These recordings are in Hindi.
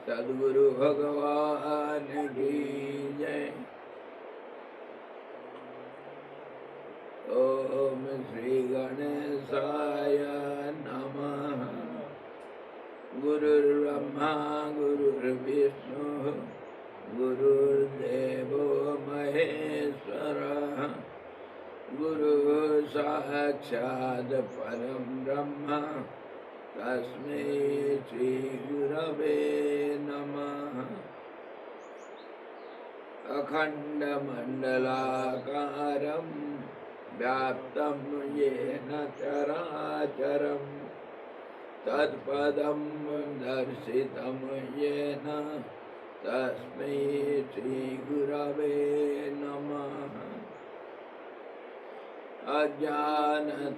सद्गुरु भगवान की जय। ओम श्री गणेशाय नमः। गुरुर्ब्रह्मा गुरुर्विष्णु गुरुर्देवो महेश्वरः। गुरु साक्षात् परं ब्रह्म तस्मै श्री गुरवे नमः। अखण्डमण्डलाकारं व्याप्तं येन चराचरं तत्पदं दर्शितं येन तस्मै श्री गुरवे नमः। अज्ञानतिमिरान्धस्य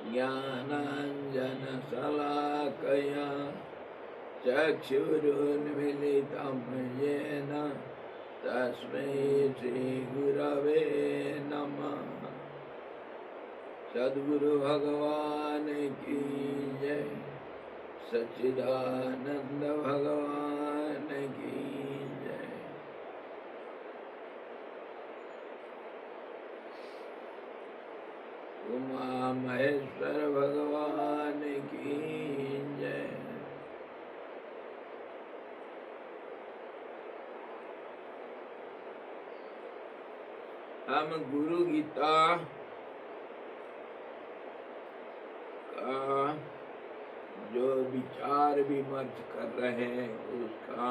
ज्ञानाञ्जनशलाकया चक्षुरुन्मीलितं येन तस्मै श्रीगुरवे नमः। सद्गुरु भगवान की जय। सच्चिदानंद भगवान की जय। उमा महेश्वर भगवान की जय। हम गुरु गीता का जो विचार विमर्श कर रहे हैं उसका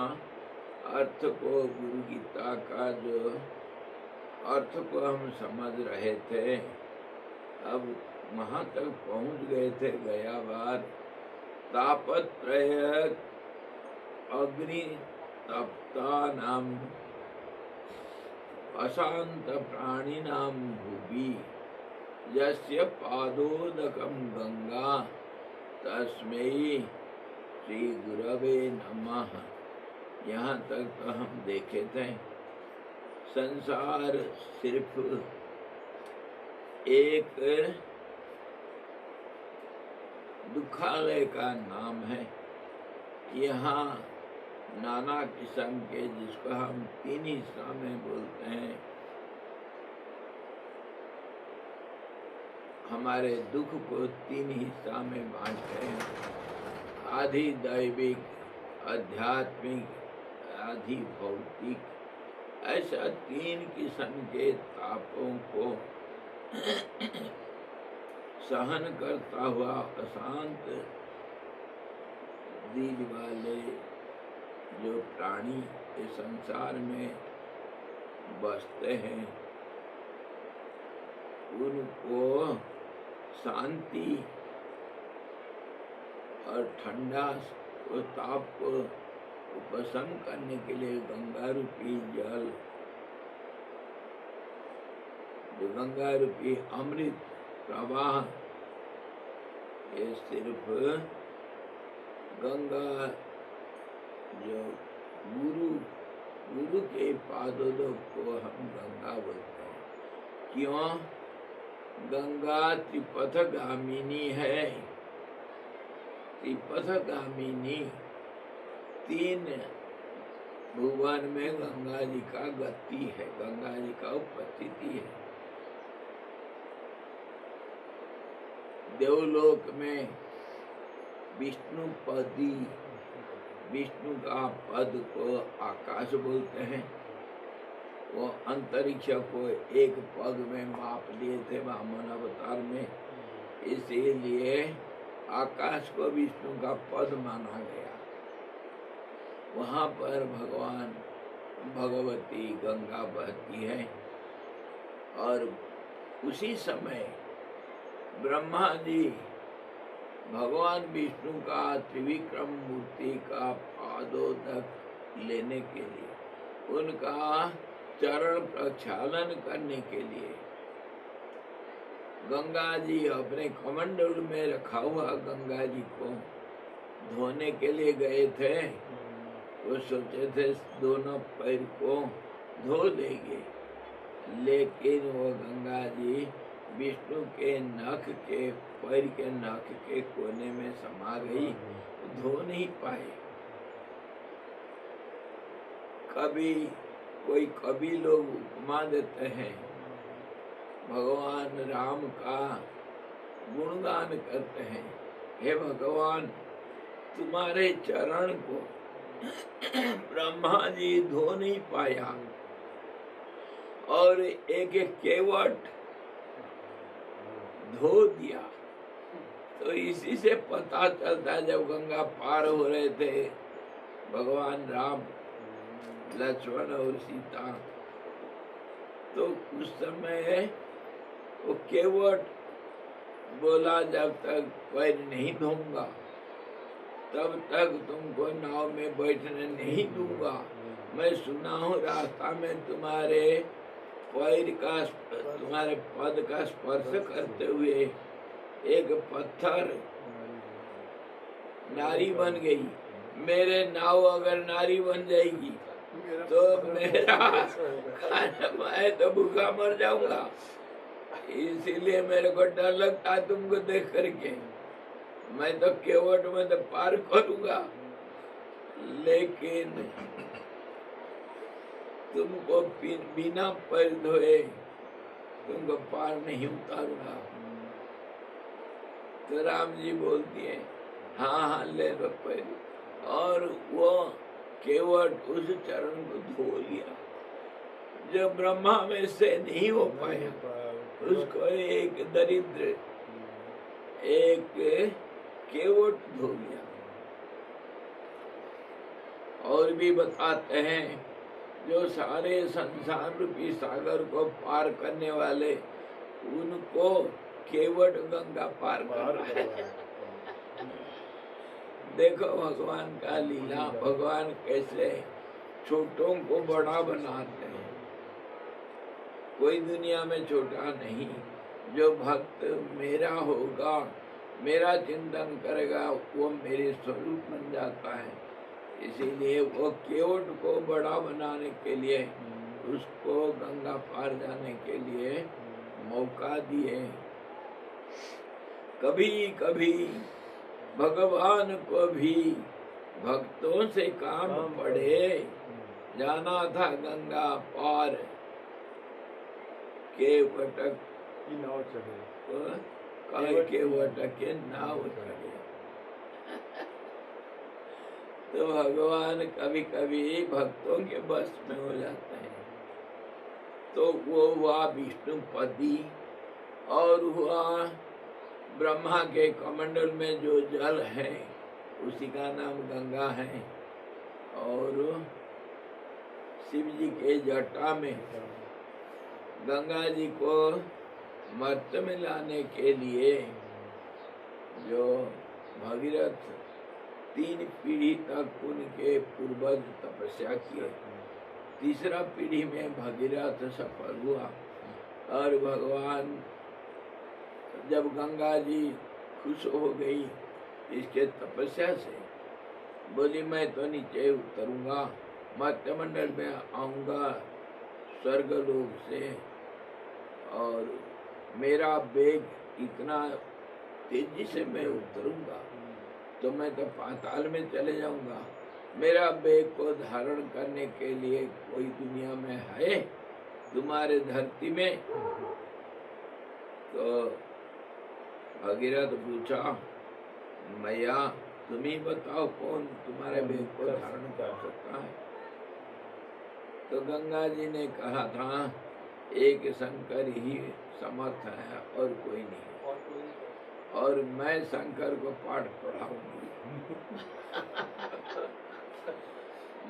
अर्थ को, गुरु गीता का जो अर्थ को हम समझ रहे थे, अब वहां तक पहुंच गए थे गया बार। तापत्रय अग्नि तप्ता नाम अशांत प्राणी नाम भूवि यस्य पादोदकम गंगा तस्मै श्री गुरवे नमः। यहाँ तक तो हम देखे थे। संसार सिर्फ एक दुखालय का नाम है। यहाँ नाना किस्म के, जिसको हम तीन हिस्सा में बोलते हैं, हमारे दुख को तीन हिस्सा में बांटते हैं। आधि दैविक, आध्यात्मिक, आधि भौतिक। ऐसा तीन किस्म के तापों को सहन करता हुआ अशांत दिल वाले जो प्राणी इस संसार में बसते हैं, उनको शांति और ठंडा और ताप को उपशम करने के लिए गंगा रूपी जल, जो गंगा रूपी अमृत प्रवाह, ये सिर्फ गंगा जो गुरु के पादोदक को हम गंगा बोलते हैं। क्यों? गंगा त्रिपथगामिनी है। त्रिपथगामिनी, तीन भुवन में गंगा जी का गति है, गंगा जी का उपस्थिति है। देवलोक में विष्णुपदी, विष्णु का पद को आकाश बोलते हैं। वो अंतरिक्ष को एक पग में माप लिए थे वामन अवतार में, इसीलिए आकाश को विष्णु का पद माना गया। वहाँ पर भगवान भगवती गंगा बहती है। और उसी समय ब्रह्मा जी भगवान विष्णु का त्रिविक्रम मूर्ति का पादोदक लेने के लिए, उनका चरण प्रक्षालन करने के लिए गंगा जी अपने कमंडल में रखा हुआ गंगा जी को धोने के लिए गए थे। वो सोचे थे दोनों पैर को धो देंगे, लेकिन वो गंगा जी विष्णु के नख के पैर के नख के कोने में समा गई, धो नहीं पाए। कभी लोग उपमा देते हैं, भगवान राम का गुणगान करते हैं, हे भगवान तुम्हारे चरण को ब्रह्मा जी धो नहीं पाया और एक एक केवट धो दिया। तो इसी से पता चलता है, जब गंगा पार हो रहे थे भगवान राम, लक्ष्मण और सीता, तो उस समय वो केवट बोला, जब तक पैर नहीं धोऊंगा तब तक तुमको नाव में बैठने नहीं दूंगा। मैं सुना हूँ रास्ता में तुम्हारे पैर का, तुम्हारे पद का स्पर्श करते हुए एक पत्थर नारी बन गई। मेरे नाव अगर नारी बन जाएगी तो मेरा खाना, मैं तो भूखा मर जाऊंगा। इसीलिए मेरे को डर लगता है तुमको देख करके। मैं तो केवट में तो पार करूंगा, लेकिन तुमको बिना पैर धोए तुमको पार नहीं उतारूंगा। तो राम जी बोलती है, हाँ हाँ ले लो पैर। और वो केवट उस चरण को धो लिया। जो ब्रह्मा में से नहीं हो पाया, उसको एक दरिद्र, एक केवट धो लिया। और भी बताते हैं, जो सारे संसार रूपी सागर को पार करने वाले, उनको केवट गंगा पार कर रहा है। देखो भगवान का लीला, भगवान कैसे छोटों को बड़ा बनाते हैं। कोई दुनिया में छोटा नहीं। जो भक्त मेरा होगा, मेरा चिंतन करेगा, वो मेरे स्वरूप बन जाता है। इसीलिए वो केवट को बड़ा बनाने के लिए, उसको गंगा पार जाने के लिए मौका दिए। कभी कभी भगवान को भी भक्तों से काम पड़े। जाना था गंगा पार, के वटक की नाव चढ़े, के वटक के नाव चढ़े। तो भगवान कभी कभी भक्तों के बस में हो जाते हैं। तो वो हुआ विष्णुपति, और हुआ ब्रह्मा के कमंडल में जो जल है उसी का नाम गंगा है। और शिव जी के जटा में गंगा जी को मर्त्य में लाने के लिए जो भगीरथ 3 पीढ़ी तक उनके पूर्वज तपस्या किए, तीसरा पीढ़ी में भगीरथ सफल हुआ। और भगवान जब गंगा जी खुश हो गई इसके तपस्या से, बोली मैं तो नीचे उतरूंगा, मर्त्यमंडल में आऊंगा स्वर्ग लोक से, और मेरा वेग इतना तेजी से मैं उतरूंगा तो मैं तो पाताल में चले जाऊंगा। मेरा वेग को धारण करने के लिए कोई दुनिया में है तुम्हारे धरती में? तो भगीरथ पूछा, मैया तुम ही बताओ कौन तुम्हारे वेग को धारण कर सकता है? तो गंगा जी ने कहा था, एक शंकर ही समर्थ है और कोई नहीं, और मैं शंकर को पाठ पढ़ाऊंगी।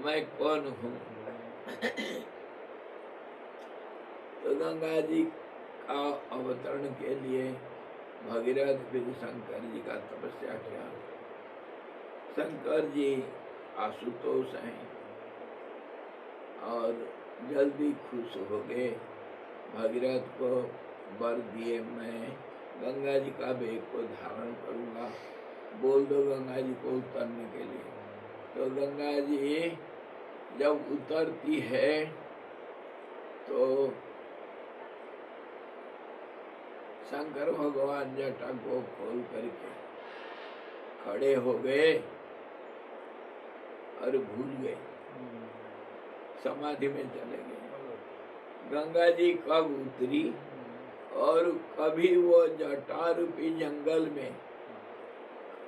मैं कौन हूँ? तो गंगा जी का अवतरण के लिए भगीरथ फिर शंकर जी का तपस्या किया। शंकर जी आशुतोष हैं और जल्दी खुश हो गए। भगीरथ को वर दिए, मैं गंगा जी का वेग को धारण करूंगा, बोल दो गंगा जी को उतरने के लिए। तो गंगा जी जब उतरती है तो शंकर भगवान जटा को खोल करके खड़े हो गए और भूल गए, समाधि में चले गए। गंगा जी कब उतरी और कभी वो जटा रूपी जंगल में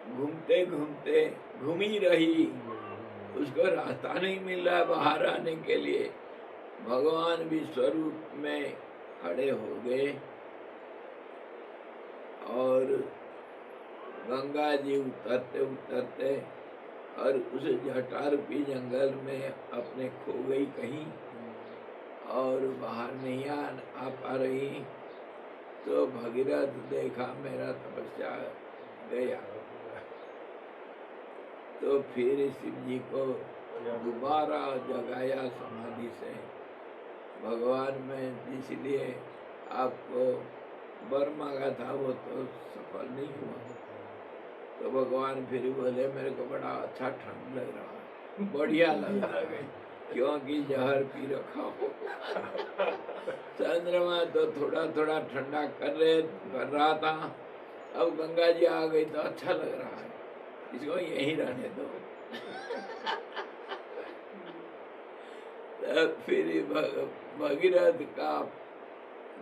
घूमते घूमते घूमी रही, उसको रास्ता नहीं मिल रहा बाहर आने के लिए। भगवान विश्वरूप में खड़े हो गए और गंगा जी उतरते उतरते और उस जटा रूपी जंगल में अपने खो गई कहीं और बाहर नहीं आ पा रही। तो भगीरथ देखा मेरा तपस्या गया, तो फिर शिव जी को दोबारा जगाया समाधि से। भगवान में इसलिए आपको वर मांगा था, वो तो सफल नहीं हुआ। तो भगवान फिर बोले मेरे को बड़ा अच्छा ठंड लग रहा है, बढ़िया लग रहा है, क्योंकि जहर पी रखा हो। चंद्रमा तो थोड़ा थोड़ा ठंडा कर रहा था, अब गंगा जी आ गई तो अच्छा लग रहा है, इसको यहीं रहने दो। तब फिर भगीरथ का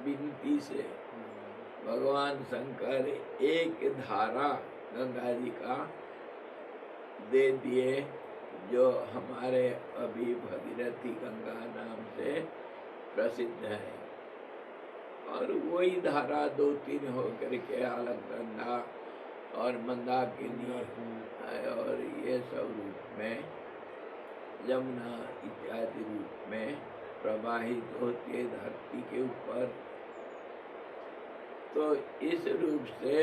विनती से भगवान शंकर एक धारा गंगा जी का दे दिए, जो हमारे अभी भगीरथी गंगा नाम से प्रसिद्ध है। और वही धारा 2-3 होकर के अलकनंदा और मंदाकिनी और ये सब रूप में, यमुना इत्यादि रूप में प्रवाहित होती है धरती के ऊपर। तो इस रूप से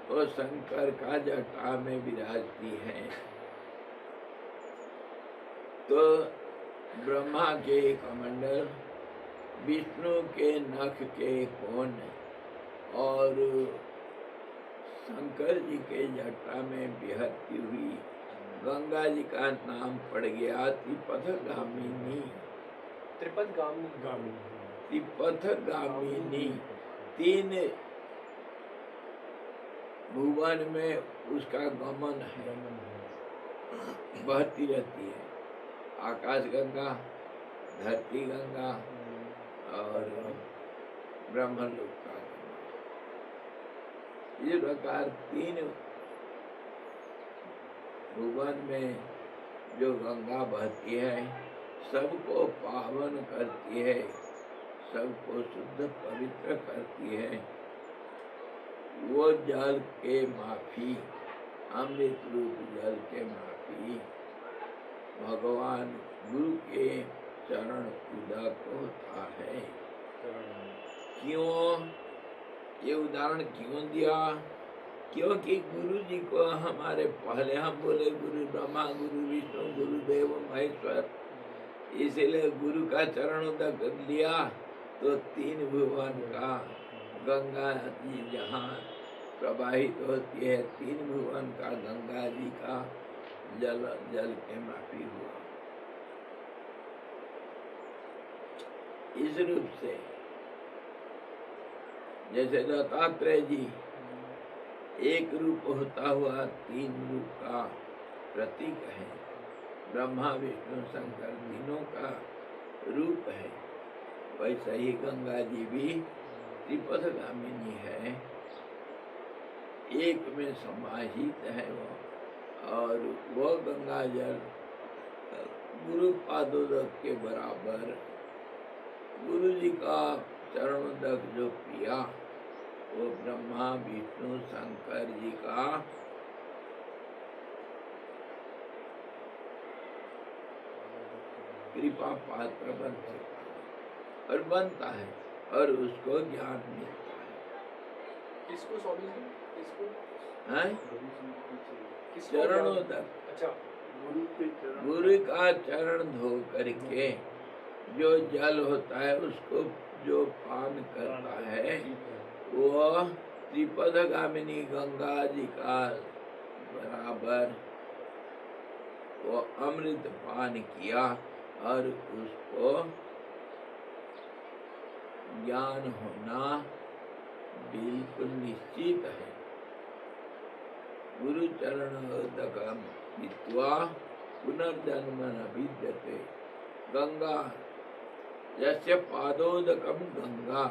वो शंकर का जटा में विराजती है। तो ब्रह्मा के कमंडल, विष्णु के नख के कोण और शंकर जी के जटा में बिहरती हुई गंगा जी का नाम पड़ गया त्रिपथगामिनी। त्रिपथगामिनी, 3 भुवन में उसका गमन है, बहती रहती है। आकाश गंगा, धरती गंगा और ब्रह्मलोक का गंगा। इस प्रकार 3 भुवन में जो गंगा बहती है, सबको पावन करती है, सबको शुद्ध पवित्र करती है। वो जल के माफी, अमृत रूप जल के माफी भगवान गुरु के चरण उदक होता है। क्यों ये उदाहरण क्यों दिया? क्योंकि गुरु जी को हमारे पहले हम बोले गुरु ब्रह्मा, गुरु विष्णु, गुरुदेव महेश्वर, इसीलिए गुरु का चरण उदक लिया। तो 3 भुवन का गंगा जी जहाँ प्रवाहित होती है, 3 भुवन का गंगा जी का जल के माफी हुआ। इस रूप से जैसे दत्तात्रेय जी एक रूप होता हुआ 3 रूप का प्रतीक है, ब्रह्मा विष्णु शंकर तीनों का रूप है, वैसा ही गंगा जी भी त्रिपथगामिनी है, एक में समाहित है वो। और वो गंगा जल गुरु पादोदक के बराबर, गुरु जी का चरणोदक जो पिया वो ब्रह्मा विष्णु शंकर जी का कृपा पात्र बन सकता है और बनता है और उसको ज्ञान मिलता है। किसको स्वामी जी? किसको? चरणोदक। अच्छा, गुरु का चरण धो करके जो जल होता है उसको जो पान करता है, वो त्रिपथगामिनी गंगा जी का बराबर वो अमृत पान किया और उसको ज्ञान होना बिल्कुल निश्चित है। गुरु चरणोदकम हित्वा पुनर्जन्म न विद्यते। गंगा जैसे पादोदकम गंगा,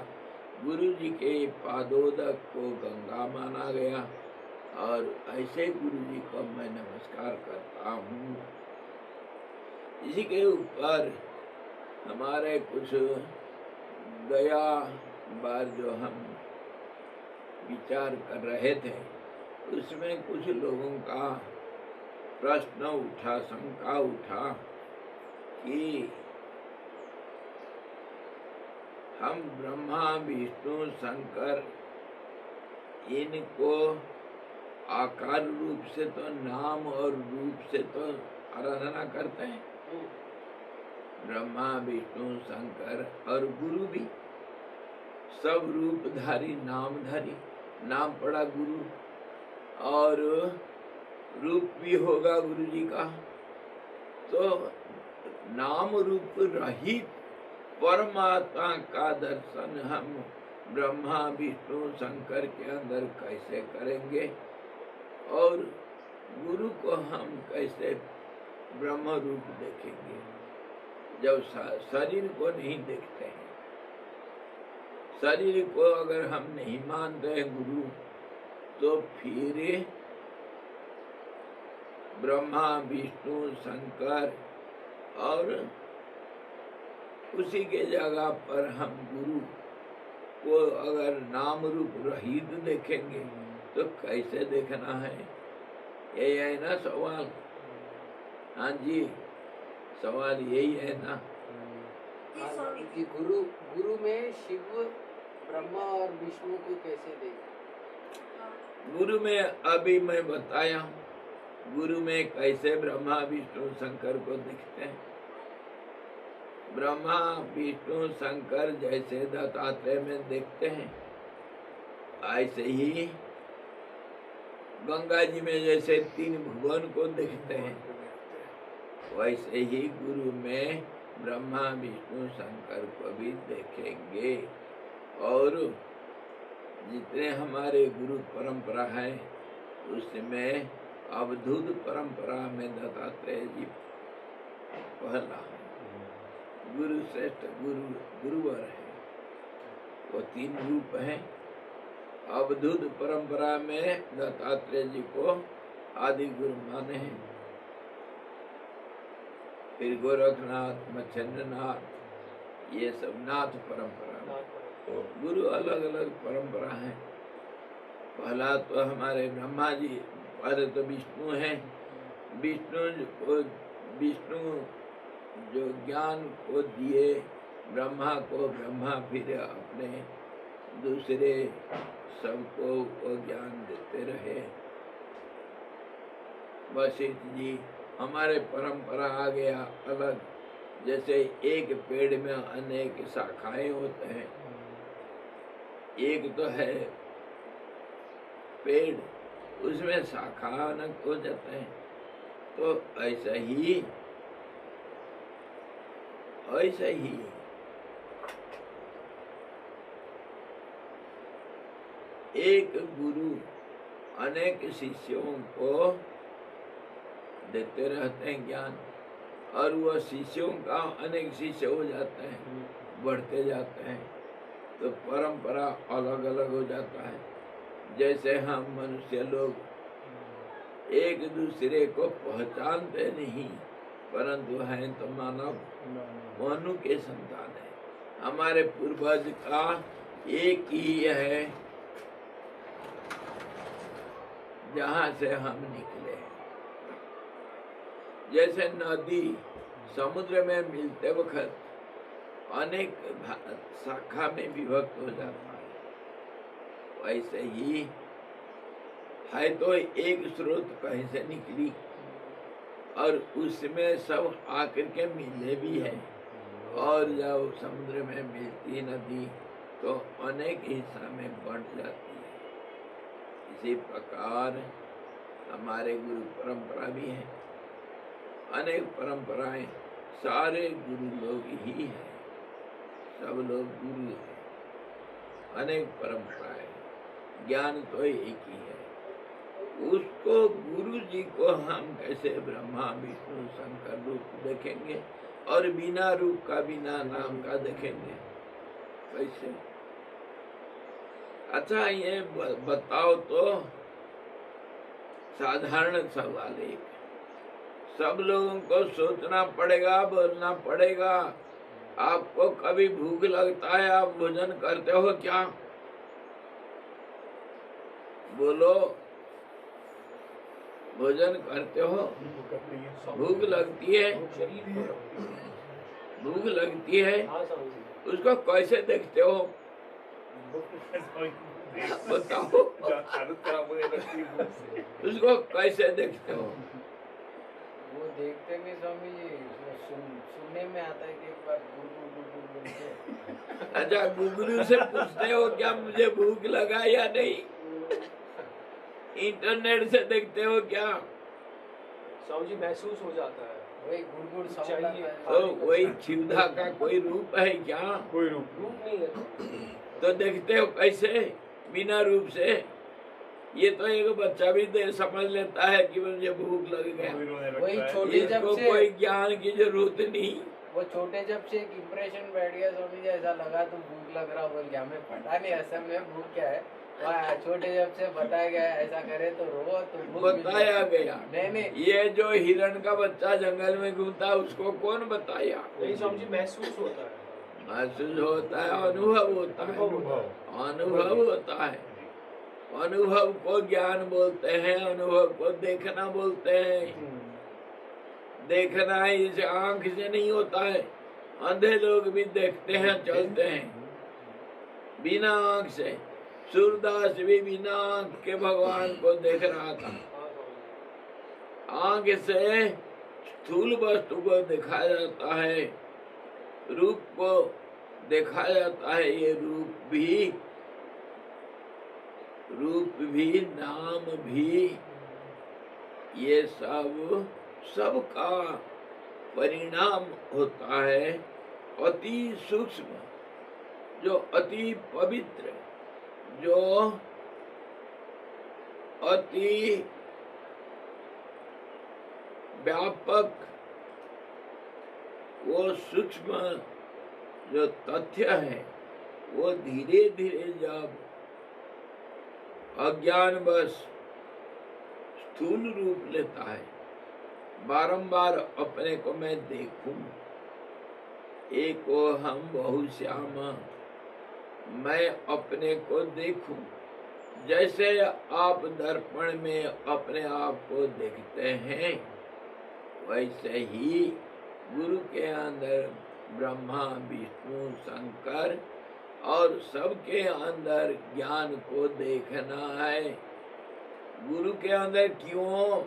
गुरु जी के पादोदक को गंगा माना गया और ऐसे गुरु जी को मैं नमस्कार करता हूँ। इसी के ऊपर हमारे कुछ गया बार जो हम विचार कर रहे थे, उसमें कुछ लोगों का प्रश्न उठा, शंका उठा कि हम ब्रह्मा विष्णु शंकर इनको आकार रूप से तो, नाम और रूप से तो आराधना करते हैं, ब्रह्मा विष्णु शंकर और गुरु भी सब रूपधारी नामधारी, नाम पड़ा गुरु और रूप भी होगा गुरु जी का। तो नाम रूप रहित परमात्मा का दर्शन हम ब्रह्मा विष्णु शंकर के अंदर कैसे करेंगे और गुरु को हम कैसे ब्रह्म रूप देखेंगे जब शरीर को नहीं देखते हैं। शरीर को अगर हम नहीं मानते हैं गुरु, तो फिर ब्रह्मा विष्णु शंकर और उसी के जगह पर हम गुरु को अगर नाम रूप रहित देखेंगे तो कैसे देखना है? यही है ना सवाल? हाँ जी, सवाल यही है ना। कि गुरु में शिव ब्रह्मा और विष्णु को कैसे देखें? गुरु में अभी मैं बताया, गुरु में कैसे ब्रह्मा विष्णु शंकर को दिखते हैं। ब्रह्मा विष्णु शंकर जैसे दत्तात्रेय में देखते हैं, ऐसे ही गंगा जी में जैसे तीन भुवन को देखते हैं, वैसे ही गुरु में ब्रह्मा विष्णु शंकर को भी देखेंगे। और जितने हमारे गुरु परंपरा है उसमें अवधूत परंपरा में दत्तात्रेय जी पहला है, गुरु श्रेष्ठ गुरुवर है। वो तीन रूप हैं। अवधूत परंपरा में दत्तात्रेय जी को आदि गुरु माने हैं। फिर गोरखनाथ, मच्छिंद्रनाथ, ये सब नाथ परंपरा गुरु अलग अलग परंपरा है। पहला तो हमारे ब्रह्मा जी, पहले तो विष्णु हैं। विष्णु जो ज्ञान को दिए ब्रह्मा को, ब्रह्मा फिर अपने दूसरे सबको वो ज्ञान देते रहे। वशिष्ठ जी, हमारे परंपरा आ गया अलग, जैसे एक पेड़ में अनेक शाखाएं होते हैं, एक तो है पेड़, उसमें शाखा अनेक हो जाते हैं। तो ऐसा ही एक गुरु अनेक शिष्यों को देते रहते हैं ज्ञान, और वह शिष्यों का अनेक शिष्य हो जाते हैं, बढ़ते जाते हैं, तो परंपरा अलग अलग हो जाता है। जैसे हम मनुष्य लोग एक दूसरे को पहचानते नहीं, परंतु हैं तो मानव मनु के संतान है। हमारे पूर्वज का एक ही है जहाँ से हम निकले। जैसे नदी समुद्र में मिलते वक्त अनेक शाखा में विभक्त हो जाता है, वैसे ही है तो एक स्रोत कहीं से निकली और उसमें सब आकर के मिले भी है, और जब समुद्र में मिलती नदी तो अनेक हिस्सा में बंट जाती है। इसी प्रकार हमारे गुरु परंपरा भी है, अनेक परंपराएं, सारे गुरु लोग ही हैं, सब लोग गुरु हैं, अनेक परंपराएं। ज्ञान तो एक ही है। उसको गुरु जी को हम कैसे ब्रह्मा विष्णु शंकर रूप देखेंगे और बिना रूप का बिना नाम का देखेंगे कैसे? अच्छा ये बताओ तो, साधारण सवाल एक, सब लोगों को सोचना पड़ेगा, बोलना पड़ेगा। आपको कभी भूख लगता है, आप भोजन करते हो क्या? बोलो, भोजन करते हो? भूख लगती है, भूख लगती है, उसको कैसे देखते हो? बताओ, उसको कैसे देखते हो? वो देखते नहीं स्वामी जी, सुनने में आता है कि एक बार बोलते। अच्छा, गुरु से पूछते हो क्या मुझे भूख लगा या नहीं? इंटरनेट से देखते हो क्या? स्वामी जी महसूस हो जाता है, वही गुड़ चाहिए। तो वही क्षुधा का कोई रूप है क्या? कोई रूप नहीं है। तो देखते हो कैसे बिना रूप से? ये तो एक बच्चा भी समझ लेता है कि मुझे भूख लग गया। वही छोटे जब इसको से कोई ज्ञान की जरूरत नहीं। वो छोटे जब से एक इम्प्रेशन बैठ गया स्वामी जी, ऐसा लगा तुम भूख लग रहा बोल के, हमें पता नहीं असल में भूख क्या है। छोटे जब से बताया गया ऐसा करे तो रो, तो भूख बताया गया। नहीं ये जो हिरण का बच्चा जंगल में घूमता उसको कौन बताया? नहीं स्वामी जी महसूस होता है, महसूस होता है, अनुभव होता है, अनुभव होता है। अनुभव को ज्ञान बोलते हैं, अनुभव को देखना बोलते हैं। देखना इस आंख से नहीं होता है। अंधे लोग भी देखते हैं, चलते हैं बिना आंख से। सूरदास भी बिना आंख के भगवान को देख रहा था। आंख से स्थूल वस्तु को देखा जाता है, रूप को देखा जाता है। ये रूप भी नाम भी, ये सबका परिणाम होता है अति सूक्ष्म, जो अति पवित्र, जो अति व्यापक, वो सूक्ष्म जो तथ्य है, वो धीरे धीरे जब अज्ञानवश स्थूल रूप लेता है, बारंबार अपने को मैं देखूं, एको हम बहुश्याम, मैं अपने को देखूं। जैसे आप दर्पण में अपने आप को देखते हैं, वैसे ही गुरु के अंदर ब्रह्मा विष्णु शंकर और सबके अंदर ज्ञान को देखना है। गुरु के अंदर क्यों?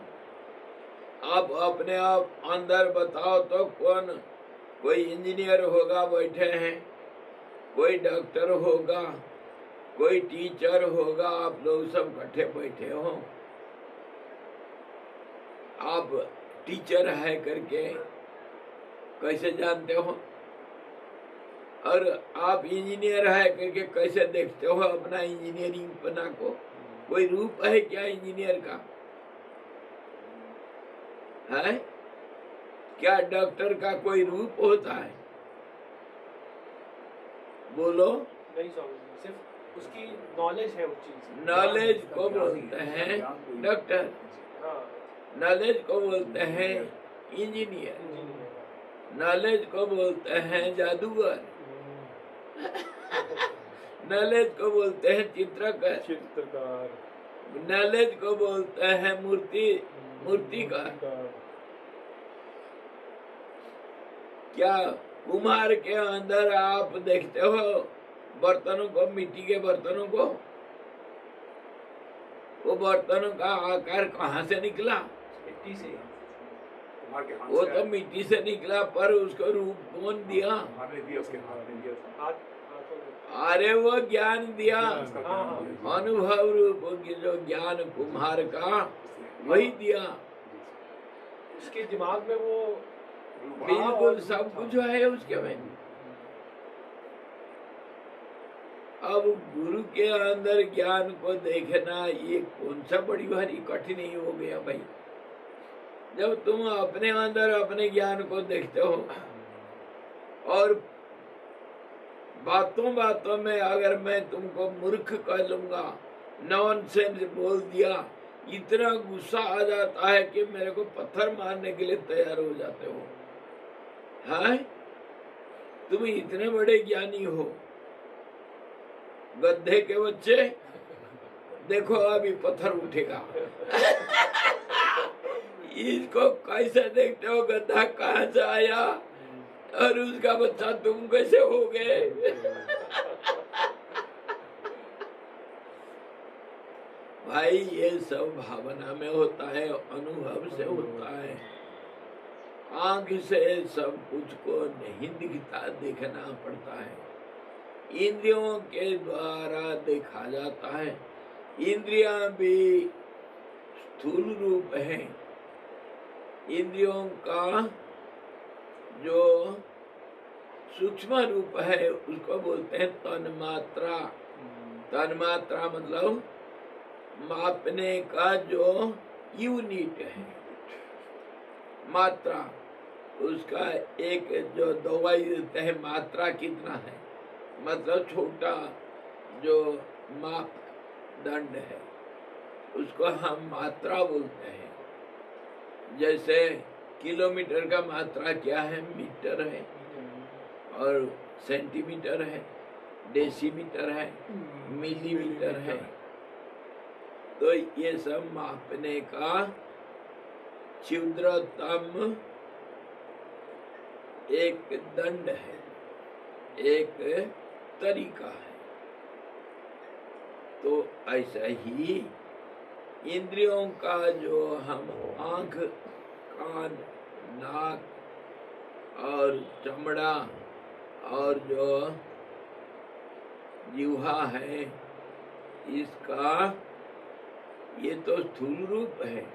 आप अपने आप अंदर बताओ तो कौन? कोई इंजीनियर होगा बैठे हैं, कोई डॉक्टर होगा, कोई टीचर होगा, आप लोग सब इकट्ठे बैठे हो। आप टीचर है करके कैसे जानते हो? और आप इंजीनियर है करके कैसे देखते हो अपना इंजीनियरिंग पना को? कोई रूप है क्या इंजीनियर का? है क्या? डॉक्टर का कोई रूप होता है? बोलो। नहीं स्वामी जी, सिर्फ उसकी नॉलेज है उस चीज। नॉलेज को बोलते हैं डॉक्टर, नॉलेज को बोलते हैं इंजीनियर, नॉलेज को बोलते हैं जादूगर, नॉलेज को बोलते हैं चित्रकार, नॉलेज को बोलते हैं मूर्तिकार। क्या कुम्हार के अंदर आप देखते हो बर्तनों को, मिट्टी के बर्तनों को? वो बर्तनों का आकार कहाँ से निकला? मिट्टी से। वो तो मिट्टी से निकला, पर उसको रूप कौन दिया? अरे वो ज्ञान दिया, अनुभव रूप जो ज्ञान कुम्हार का वही दिया। उसके दिमाग में वो बिल्कुल सब कुछ है उसके में। अब गुरु के अंदर ज्ञान को देखना ये कौन सा बड़ी भारी कठिन ही हो गया भाई। जब तुम अपने अंदर अपने ज्ञान को देखते हो और बातों बातों में अगर मैं तुमको मूर्ख कह लूंगा, नॉनसेंस बोल दिया, इतना गुस्सा आ जाता है कि मेरे को पत्थर मारने के लिए तैयार हो जाते हो। हाँ, तुम इतने बड़े ज्ञानी हो, गधे के बच्चे, देखो अभी पत्थर उठेगा। इसको कैसे देखते हो? गधा कहाँ से आया और उसका बच्चा तुम कैसे हो गए? भाई ये सब भावना में होता है, अनुभव से होता है। आंख से सब कुछ को नहीं दिखता, देखना पड़ता है। इंद्रियों के द्वारा देखा जाता है। इंद्रियां भी स्थूल रूप है। इंद्रियों का जो सूक्ष्म रूप है उसको बोलते हैं तन्मात्रा। तन्मात्रा मतलब मापने का जो यूनिट है, मात्रा, उसका एक जो दवाई देते हैं, मात्रा कितना है, मतलब छोटा जो माप दंड है उसको हम मात्रा बोलते हैं। जैसे किलोमीटर का मात्रा क्या है? मीटर है, और सेंटीमीटर है, डेसीमीटर है, मिलीमीटर है। तो ये सब मापने का क्षुद्रतम एक दंड है, एक तरीका है। तो ऐसा ही इंद्रियों का जो हम आंख, कान, नाक और चमड़ा और जो जिह्वा है, इसका ये तो स्थूल रूप है।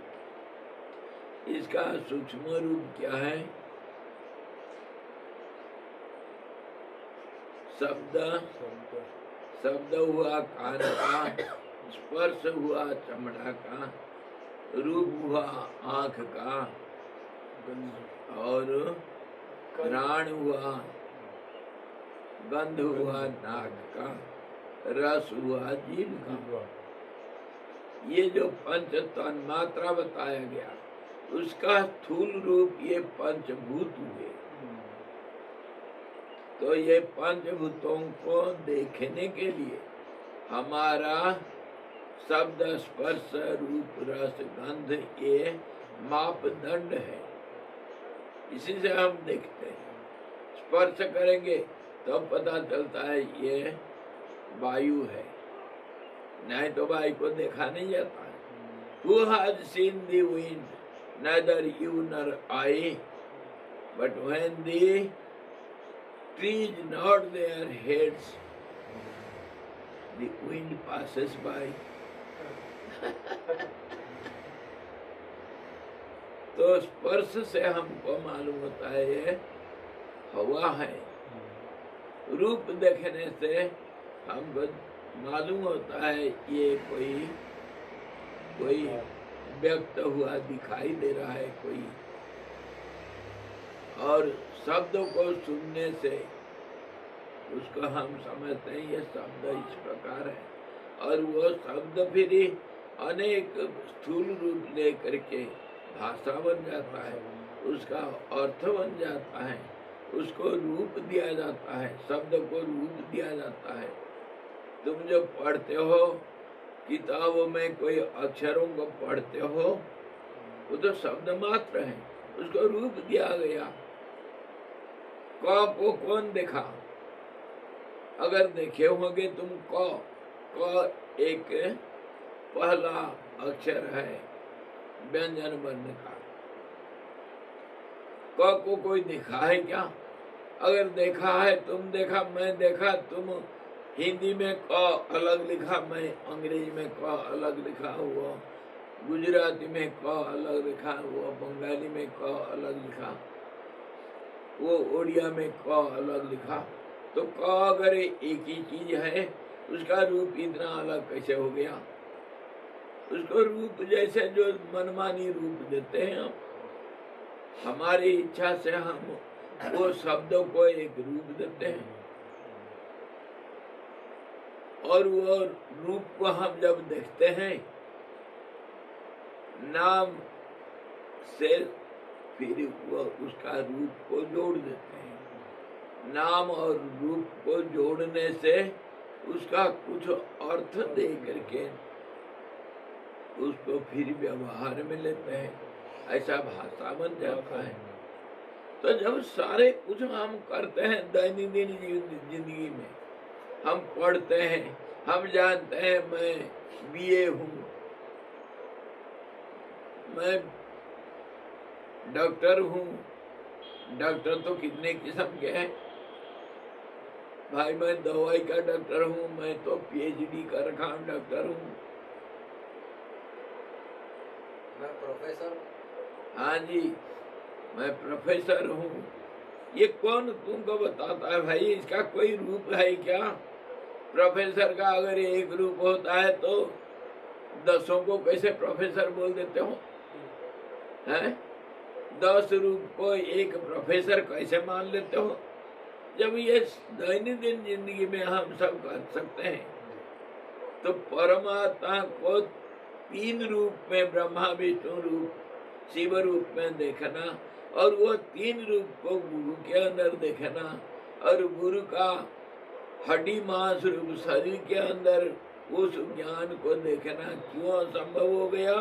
इसका सूक्ष्म रूप क्या है? शब्द, शब्द हुआ कान का, स्पर्श हुआ चमड़ा का, रूप हुआ आंख का, और घ्राण हुआ, गंध हुआ नाक का, रस हुआ जीभ का। ये जो पंच तन्मात्रा बताया गया उसका स्थूल रूप ये पंचभूत हुए। तो ये पंचभूतों को देखने के लिए हमारा शब्द, स्पर्श, रूप, रस, गंध ये मापदंड है। इसी से हम देखते हैं। स्पर्श करेंगे तो पता चलता है ये वायु है, नहीं तो वायु को देखा नहीं जाता है। Who has seen the wind? Neither you nor I. But when the trees nod their heads, the wind passes by. तो स्पर्श से हमको मालूम होता है ये हवा है। रूप देखने से हमको मालूम होता है ये कोई व्यक्त हुआ दिखाई दे रहा है कोई। और शब्दों को सुनने से उसको हम समझते हैं ये शब्द इस प्रकार है, और वो शब्द फिर अनेक स्थूल रूप लेकर के भाषा बन जाता है, उसका अर्थ बन जाता है, उसको रूप दिया जाता है, शब्द को रूप दिया जाता है। तुम जो पढ़ते हो किताबों में, कोई अक्षरों को पढ़ते हो, वो तो शब्द मात्र है, उसको रूप दिया गया। क को कौन देखा? अगर देखे होंगे तुम क एक पहला अक्षर है व्यंजन वर्ण का। क को कोई देखा है क्या? अगर देखा है, तुम देखा, मैं देखा, तुम हिंदी में क अलग लिखा, मैं अंग्रेजी में क अलग लिखा हुआ, गुजराती में क अलग लिखा हुआ, बंगाली में क अलग लिखा, वो उड़िया में क अलग लिखा। तो क अगर एक ही चीज है उसका रूप इतना अलग कैसे हो गया? उसको रूप जैसे जो मनमानी रूप देते हैं हम, हमारी इच्छा से हम वो शब्दों को एक रूप देते हैं, और वो रूप को हम जब देखते हैं नाम से, फिर वो उसका रूप को जोड़ देते हैं। नाम और रूप को जोड़ने से उसका कुछ अर्थ दे करके उसको फिर व्यवहार में लेते हैं, ऐसा भाषा बन जाता है। तो जब सारे कुछ हम करते हैं दैनंदिन जिंदगी में, हम पढ़ते हैं, हम जानते हैं मैं बीए हूँ, मैं डॉक्टर हूँ। डॉक्टर तो कितने किस्म के हैं भाई, मैं दवाई का डॉक्टर हूँ, मैं तो पीएचडी कर रखा हूँ, डॉक्टर हूँ। मैं प्रोफेसर, हाँ जी, मैं प्रोफेसर हूँ। ये कौन तुमको बताता है भाई? इसका कोई रूप है क्या? प्रोफेसर का अगर एक रूप होता है तो 10 को कैसे प्रोफेसर बोल देते हो? हैं? 10 रूप को एक प्रोफेसर कैसे मान लेते हो? जब ये दैनंदिन जिंदगी में हम सब कर सकते हैं, तो परमात्मा को 3 रूप में, ब्रह्मा विष्णु रूप शिव रूप में देखना, और वो 3 रूप को गुरु के अंदर देखना, और गुरु का हड्डी मांस रूप शरीर के अंदर उस ज्ञान को देखना क्यों असंभव हो गया?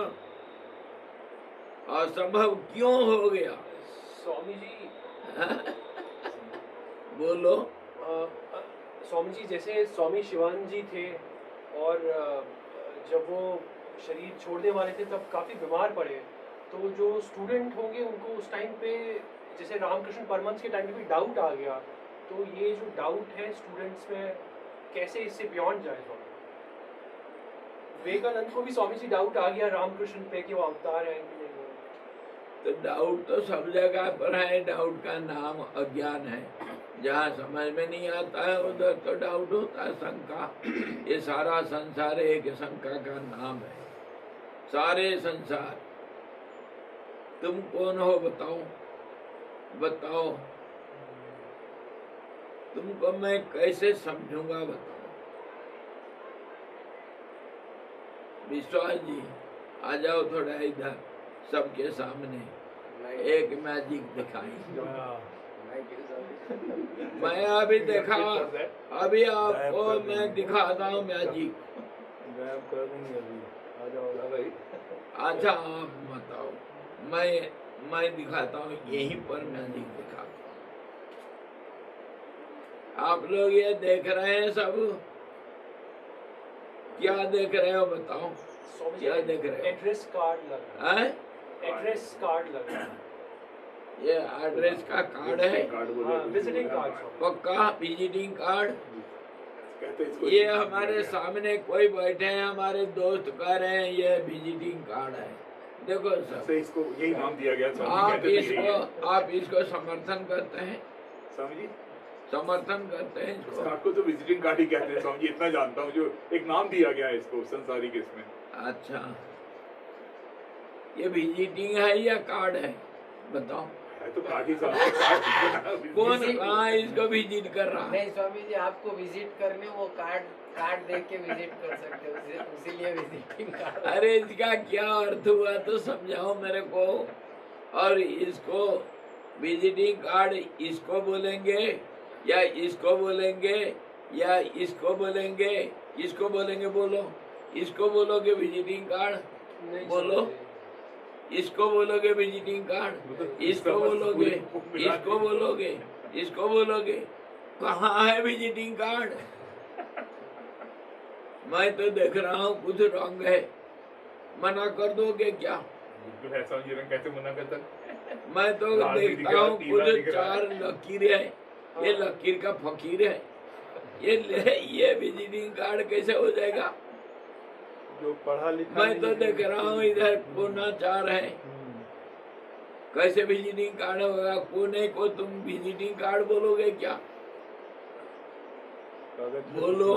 असंभव क्यों हो गया? स्वामी जी, बोलो। स्वामी जी, जैसे स्वामी शिवानंद जी थे, और जब वो शरीर छोड़ने वाले थे तब काफ़ी बीमार पड़े, तो जो स्टूडेंट होंगे उनको उस टाइम पे, जैसे रामकृष्ण परमहंस के टाइम पे भी डाउट आ गया, तो ये जो डाउट है स्टूडेंट्स में, कैसे इससे बियॉन्ड जाए? स्वामी विवेकानंद को भी स्वामी जी डाउट आ गया रामकृष्ण पे कि वो अवतार है कि नहीं। तो डाउट तो सब जगह पर है, डाउट का नाम अज्ञान है। जहाँ समझ में नहीं आता है उधर तो डाउट होता है, शंका। ये सारा संसार एक शंका का नाम है, सारे संसार। तुम कौन हो बताओ? बताओ, तुमको मैं कैसे समझूंगा? बताओ। विश्वास जी आ जाओ थोड़ा इधर, सबके सामने एक मैजिक दिखाई। मैं अभी देखा, अभी आपको मैं दिखाता हूँ मैजिक। अच्छा आप बताओ, मैं दिखाता हूँ, यहीं पर मैजिक दिखाता हूँ। आप लोग ये देख रहे हैं सब? क्या देख रहे हो बताओ? क्या देख रहे हो? एड्रेस कार्ड लग रहा है। एड्रेस कार्ड लग रहा है। ये एड्रेस का कार्ड है, विजिटिंग कार्ड। पक्का विजिटिंग कार्ड। ये हमारे सामने कोई बैठे हैं, हमारे दोस्त कह रहे हैं ये विजिटिंग कार्ड है। देखो सर, इसको यही नाम दिया गया। आप इसको समर्थन करते हैं? स्वामी जी समर्थन करते हैं इसको? कार्ड को तो विजिटिंग कार्ड ही कहते हैं स्वामी जी, इतना जानता हूँ, जो एक नाम दिया गया है इसको संसारिक इसमें। अच्छा, ये विजिटिंग है या कार्ड है? बताओ। है तो कार्ड ही कौन कहाँ इसको विजिट कर रहा है? नहीं स्वामी जी, आपको विजिट करने वो कार्ड देख के विजिट कर सकते हो, इसीलिए विजिटिंग कार्ड। अरे इसका क्या अर्थ हुआ तो समझाओ मेरे को। और इसको विजिटिंग कार्ड इसको बोलेंगे या इसको बोलेंगे या इसको बोलेंगे? इसको बोलेंगे, बोलो। इसको बोलोगे विजिटिंग कार्ड? बोलो। इसको बोलोगे विजिटिंग कार्ड? इसको बोलोगे? इसको बोलोगे? इसको बोलोगे? कहाँ है विजिटिंग कार्ड? मैं तो देख रहा हूँ कुछ रंग है, मना कर दोगे क्या? कैसे मना करता? मैं तो देखता हूँ कुछ 4 लकीर है, ये लकीर का फकीर है। ये विजिटिंग कार्ड कैसे हो जाएगा? जो पढ़ा लिखा मैं तो देख रहा हूँ इधर कोना 4 है, कैसे विजिटिंग कार्ड होगा? कोने को तुम विजिटिंग कार्ड बोलोगे क्या? बोलो।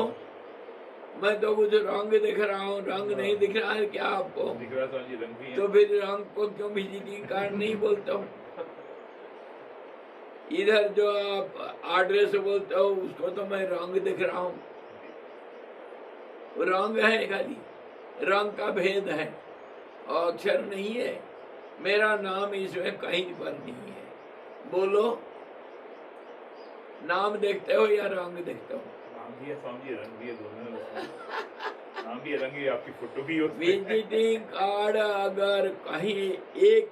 मैं तो कुछ रंग दिख रहा हूँ, रंग नहीं दिख रहा है क्या आपको? दिख रहा स्वामी जी रंग भी है। तो फिर रंग को क्यों विजिटिंग कार्ड नहीं बोलता हूँ? इधर जो आप एड्रेस बोलते हो उसको तो मैं रंग दिख रहा हूँ। रंग है, खाली रंग का भेद है, अक्षर नहीं है। मेरा नाम इसमें कहीं पर नहीं है। बोलो, नाम देखते हो या रंग देखते हो? नाम भी है स्वामी जी, रंग भी है, दोनों है उसमें। नाम भी है, रंग भी है, आपकी फोटो भी है उसमें। विजिटिंग कार्ड अगर कहीं एक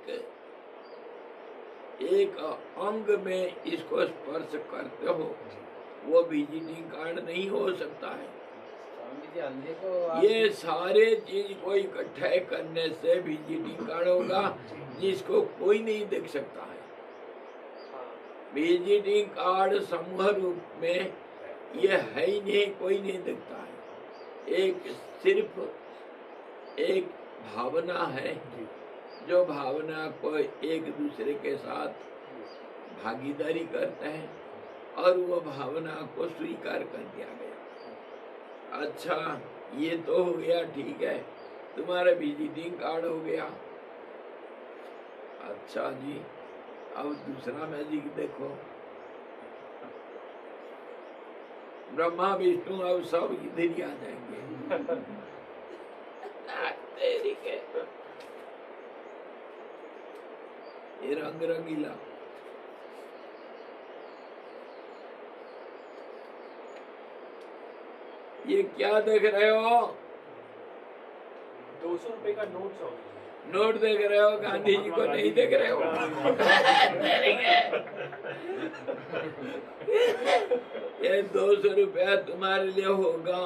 अंग में इसको स्पर्श करते हो, वो विजिटिंग कार्ड नहीं हो सकता है। स्वामी जी अंधे को ये सारे चीज को इकट्ठे करने से विजिटिंग कार्ड होगा, जिसको कोई नहीं देख सकता है। विजिटिंग कार्ड समूह रूप में ये है ही नहीं, कोई नहीं देखता है। एक सिर्फ एक भावना है, जो भावना को एक दूसरे के साथ भागीदारी करते हैं और वो भावना को स्वीकार कर दिया गया। अच्छा, ये तो हो गया, ठीक है, तुम्हारा विजिटिंग कार्ड हो गया। अच्छा जी, अब दूसरा मैजिक देखो। ब्रह्मा विष्णु अब सब इधर ही आ जाएंगे। तेरी के ये रंग रंगीला। ये क्या देख रहे हो? 200 रुपए का नोट स्वामी जी। नोट देख रहे हो, गांधी जी को नहीं देख रहे हो? ये 200 रुपया तुम्हारे लिए होगा।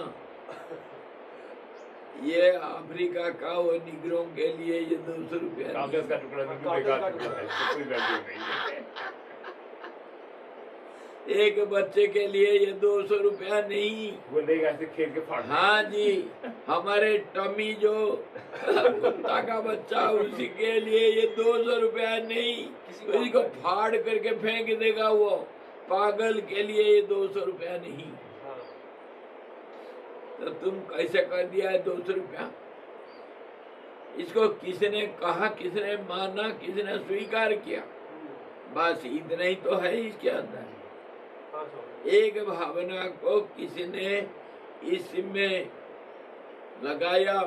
ये अफ्रीका का वो निगरों के लिए ये 200 रुपया कागज का टुकड़ा नहीं, बेकार टुकड़ा है, इसको कोई वैल्यू नहीं है। एक बच्चे के लिए ये 200 रुपया नहीं। वो लेगा ऐसे खेल के फाड़ देगा। हाँ जी, हमारे टमी जो कुत्ता का बच्चा, उसी के लिए ये 200 रुपया नहीं, उसी को फाड़ करके फेंक देगा वो। पागल के लिए ये 200 रुपया नहीं। तो तुम कैसे कर दिया है 200 रुपया? इसको किसने कहा, किसने माना, किसने स्वीकार किया? बस इतना ही तो है इसके अंदर। एक भावना को किसी ने इसमें लगाया,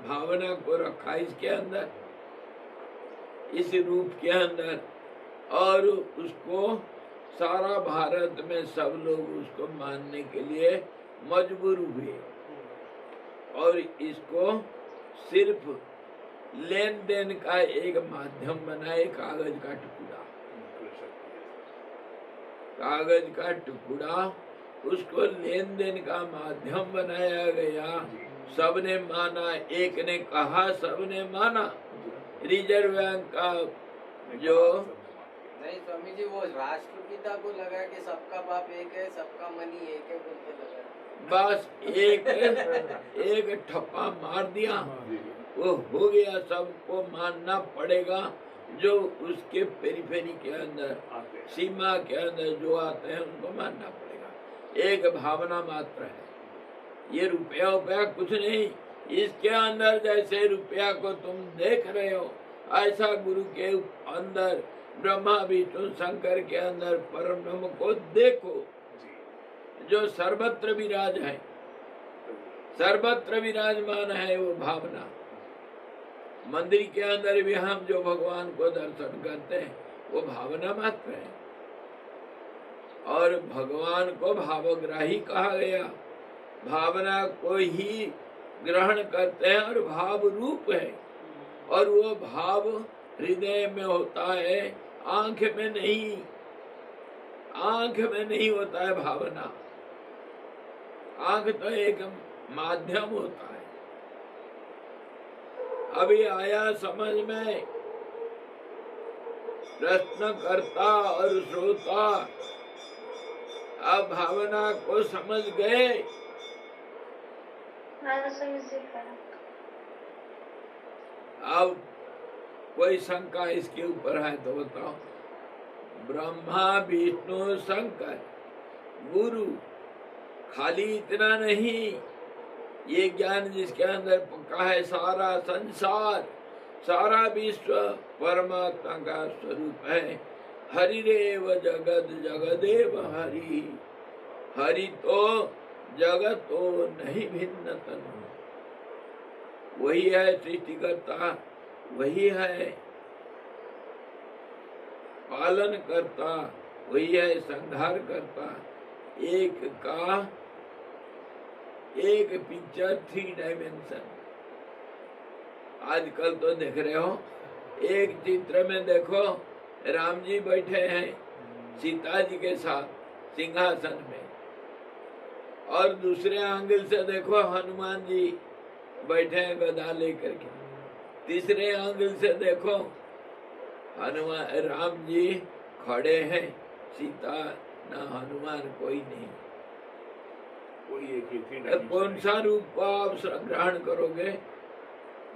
भावना को रखा इसके अंदर, इस रूप के अंदर, और उसको सारा भारत में सब लोग उसको मानने के लिए मजबूर हुए, और इसको सिर्फ लेन देन का एक माध्यम बनाए, कागज का टुकड़ा। कागज का टुकड़ा उसको लेन देन का माध्यम बनाया गया। सबने माना, एक ने कहा, सबने माना। रिजर्व बैंक का जो नहीं स्वामी जी, वो राष्ट्रपिता को लगा कि सबका बाप एक है, सबका मनी एक है बोल के लगा। बस एक ठप्पा मार दिया, वो हो गया। सबको मानना पड़ेगा, जो उसके पेरीफेरी के अंदर, सीमा के अंदर जो आते हैं उनको मानना पड़ेगा। एक भावना मात्र है, ये रुपया रुपया कुछ नहीं। इसके अंदर जैसे रुपया को तुम देख रहे हो, ऐसा गुरु के अंदर, ब्रह्मा विष्णु शंकर के अंदर परम ब्रह्म को देखो, जो सर्वत्र विराज है, सर्वत्र विराजमान है वो भावना। मंदिर के अंदर भी हम जो भगवान को दर्शन करते हैं वो भावना मात्र है, और भगवान को भावग्राही कहा गया। भावना को ही ग्रहण करते हैं और भाव रूप है, और वो भाव हृदय में होता है, आंख में नहीं। आंख में नहीं होता है भावना, आंख तो एक माध्यम होता है। अभी आया समझ में, प्रश्नकर्ता और श्रोता अब भावना को समझ गए। अब कोई शंका इसके ऊपर है तो बताओ। ब्रह्मा विष्णु शंकर गुरु, खाली इतना नहीं, ये ज्ञान जिसके अंदर पक्का है, सारा संसार, सारा विश्व परमात्मा का स्वरूप है। हरिरेव जगद जगदेव हरि, हरि तो जगत तो नहीं भिन्न तनु। वही है सृष्टिकर्ता, वही है पालन करता, वही है संहार करता। एक का एक पिक्चर 3 डायमेंशन। आजकल तो देख रहे हो, एक चित्र में देखो राम जी बैठे हैं सीता जी के साथ सिंहासन में, और दूसरे एंगल से देखो हनुमान जी बैठे हैं गदा लेकर के, तीसरे एंगल से देखो हनुमान राम जी खड़े हैं, सीता ना हनुमान कोई नहीं। कोई एक ही थी अब कौन सा रूप को आप ग्रहण करोगे?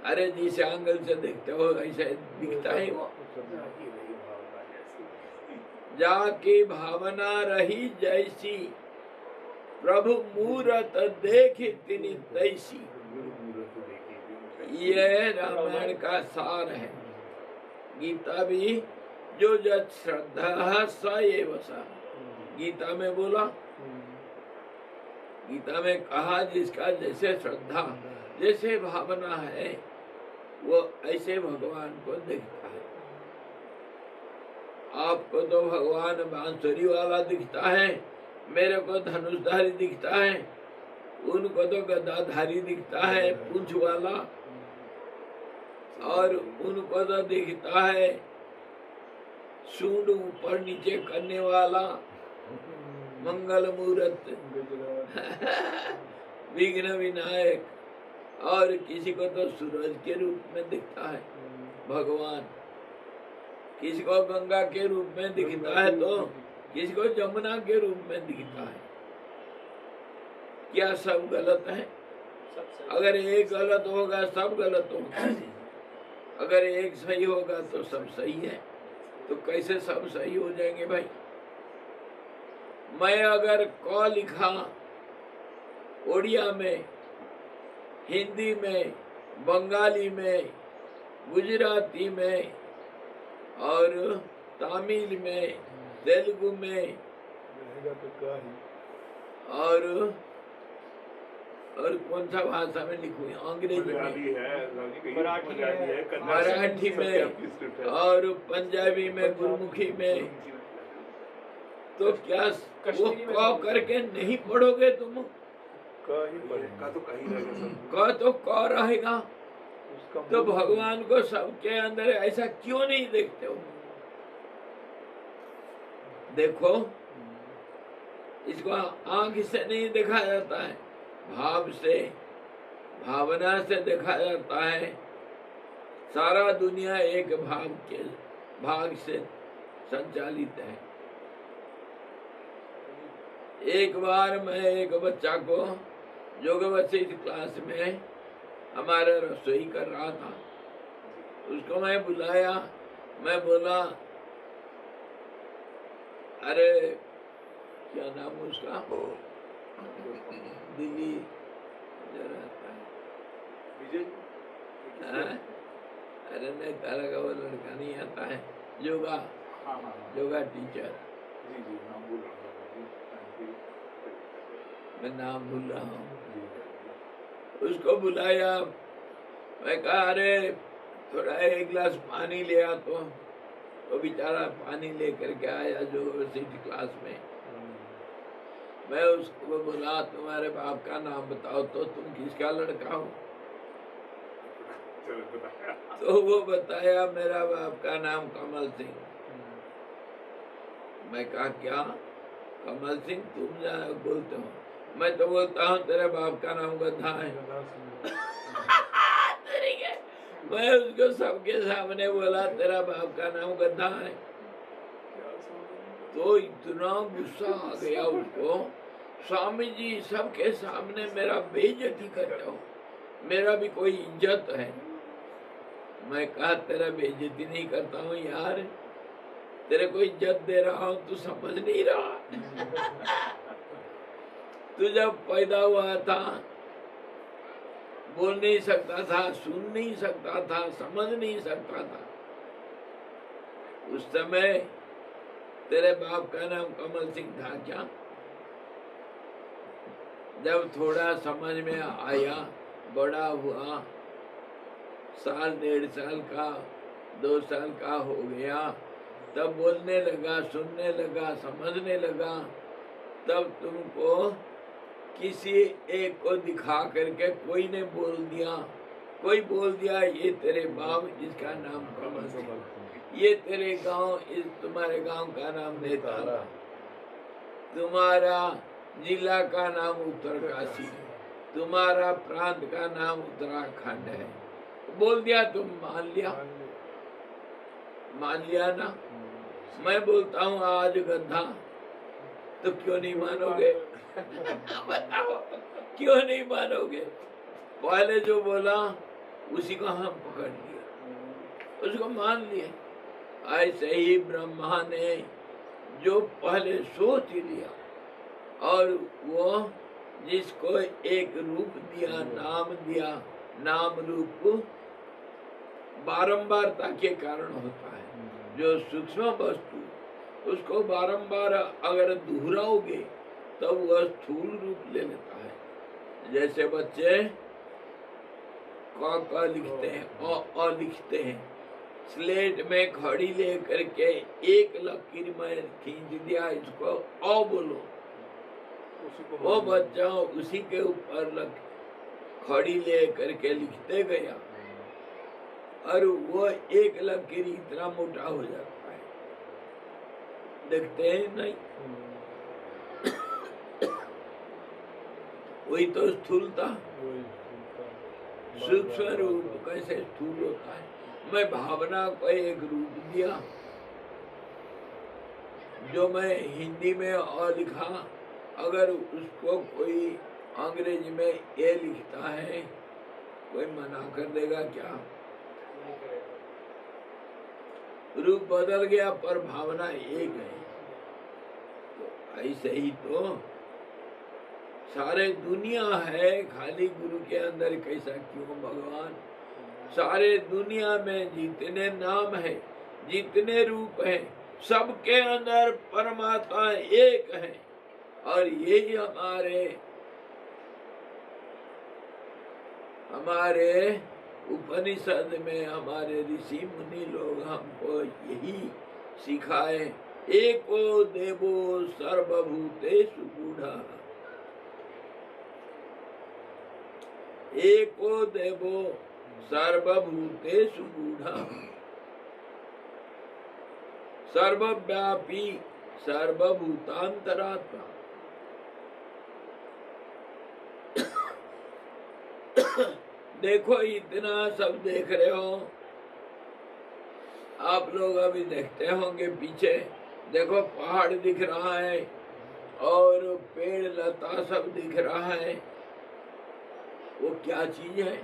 अरे जिस एंगल से देखते हो ऐसे दिखता है वो। जाके भावना रही जैसी, प्रभु मूरत देखे तिनि तैसी। ये रामायण का सार है। गीता भी जो जत श्रद्धा स एव स, गीता में बोला, गीता में कहा जिसका जैसे श्रद्धा जैसे भावना है वो ऐसे भगवान को देखता है। आपको तो भगवान बांसुरी वाला दिखता है, मेरे को धनुषधारी दिखता है, उनको तो गदाधारी दिखता है पूंछ वाला, और उनको तो दिखता है सूंड ऊपर नीचे करने वाला मंगल मूर्त विघ्न विनायक, और किसी को तो सूरज के रूप में दिखता है भगवान, किसी को गंगा के रूप में दिखता है, तो किसी को जमुना के रूप में दिखता है। क्या सब गलत है? अगर एक गलत होगा सब गलत होगा, अगर एक सही होगा तो सब सही है। तो कैसे सब सही हो जाएंगे भाई? मैं अगर क लिखा उड़िया में, हिंदी में, बंगाली में, गुजराती में और तमिल में, तेलुगु में और कौन सा भाषा में लिखूं? अंग्रेजी में, मराठी में और पंजाबी में, गुरमुखी में। तो क्या वो क करके नहीं पढ़ोगे तुम? क तो क रहेगा। तो भगवान को सबके अंदर ऐसा क्यों नहीं देखते हो? देखो, इसको आंख से नहीं देखा जाता है, भाव से, भावना से देखा जाता है। सारा दुनिया एक भाग से संचालित है। एक बार मैं एक बच्चा को योग वशिष्ठ क्लास में हमारा रसोई कर रहा था, उसको मैं बुलाया, मैं बोला, अरे क्या नाम उसका, दिल्ली रहता है, अरे नहीं, तारा का वो लड़का नहीं आता है, योगा टीचर, मैं नाम भूल रहा हूँ। उसको बुलाया, मैं कहा अरे थोड़ा एक गिलास पानी ले आ, तो बेचारा पानी लेकर के आया जो वशिष्ठ क्लास में। मैं उसको बोला, तुम्हारे बाप का नाम बताओ तो, तुम किसका लड़का हो? तो वो बताया, मेरा बाप का नाम कमल सिंह। मैं कहा क्या कमल सिंह तुम बोलते हो? मैं तो बोलता हूँ तेरे बाप का नाम गधा है। मैं उसको सबके सामने बोला तेरा बाप का नाम गधा है। तो इतना गुस्सा आ गया उसको, स्वामी जी सबके सामने मेरा बेइज्जती करते हो, मेरा भी कोई इज्जत है। मैं कहा तेरा बेइज्जती नहीं करता हूँ यार, तेरे को इज्जत दे रहा हूँ, तू समझ नहीं रहा। तू जब पैदा हुआ था बोल नहीं सकता था, सुन नहीं सकता था, समझ नहीं सकता था। उस समय तेरे बाप का नाम कमल सिंह था क्या? जब थोड़ा समझ में आया, बड़ा हुआ, साल 1.5 साल का, 2 साल का हो गया, तब बोलने लगा, सुनने लगा, समझने लगा। तब तुमको किसी एक को दिखा करके कोई ने बोल दिया, कोई बोल दिया ये तेरे बाप जिसका नाम कमल सिंह, ये तेरे गांव, इस तुम्हारे गांव का नाम नेतारा, तुम्हारा जिला का नाम उत्तरकाशी, तुम्हारा प्रांत का नाम उत्तराखंड है। बोल दिया, तुम मान लिया, मान लिया ना। मैं बोलता हूँ आज गधा, तो क्यों नहीं मानोगे? बताओ, क्यों नहीं मानोगे? पहले जो बोला उसी को हम पकड़ लिया, उसको मान लिए। ऐसे ही ब्रह्मा ने जो पहले सोच लिया, और वो जिसको एक रूप दिया, नाम दिया, नाम रूप बारंबारता के कारण होता है। जो सूक्ष्म वस्तु उसको बारंबार अगर दोहराओगे तब वह स्थूल रूप ले लेता है। जैसे बच्चे क लिखते हैं, अ लिखते हैं, स्लेट में खड़ी ले करके एक लकीर में खींच दिया, इसको अ बोलो, वो बच्चा उसी के ऊपर खड़ी ले करके लिखते गया, और वो एक लकीर इतना मोटा हो जाता है, देखते हैं नहीं? वही तो स्थूलता, सूक्ष्म रूप कैसे स्थूल होता है। मैं भावना को एक रूप दिया, जो मैं हिंदी में अ लिखा, अगर उसको कोई अंग्रेजी में ए लिखता है, कोई मना कर देगा क्या? रूप बदल गया पर भावना एक है। तो ऐसे ही तो सारे दुनिया है, खाली गुरु के अंदर कैसा क्यों भगवान? सारे दुनिया में जितने नाम है, जितने रूप है, सबके अंदर परमात्मा एक है। और यही हमारे उपनिषद में हमारे ऋषि मुनि लोग हमको यही सिखाए, एको देवो सर्वभूतेषु गूढ़ः, एको देवो सर्वभूतेषु गूढ़ः, सर्वव्यापी सर्वभूतांतरात्मा। देखो इतना सब देख रहे हो आप लोग, अभी देखते होंगे पीछे, देखो पहाड़ दिख रहा है और पेड़ लता सब दिख रहा है, वो क्या चीज है?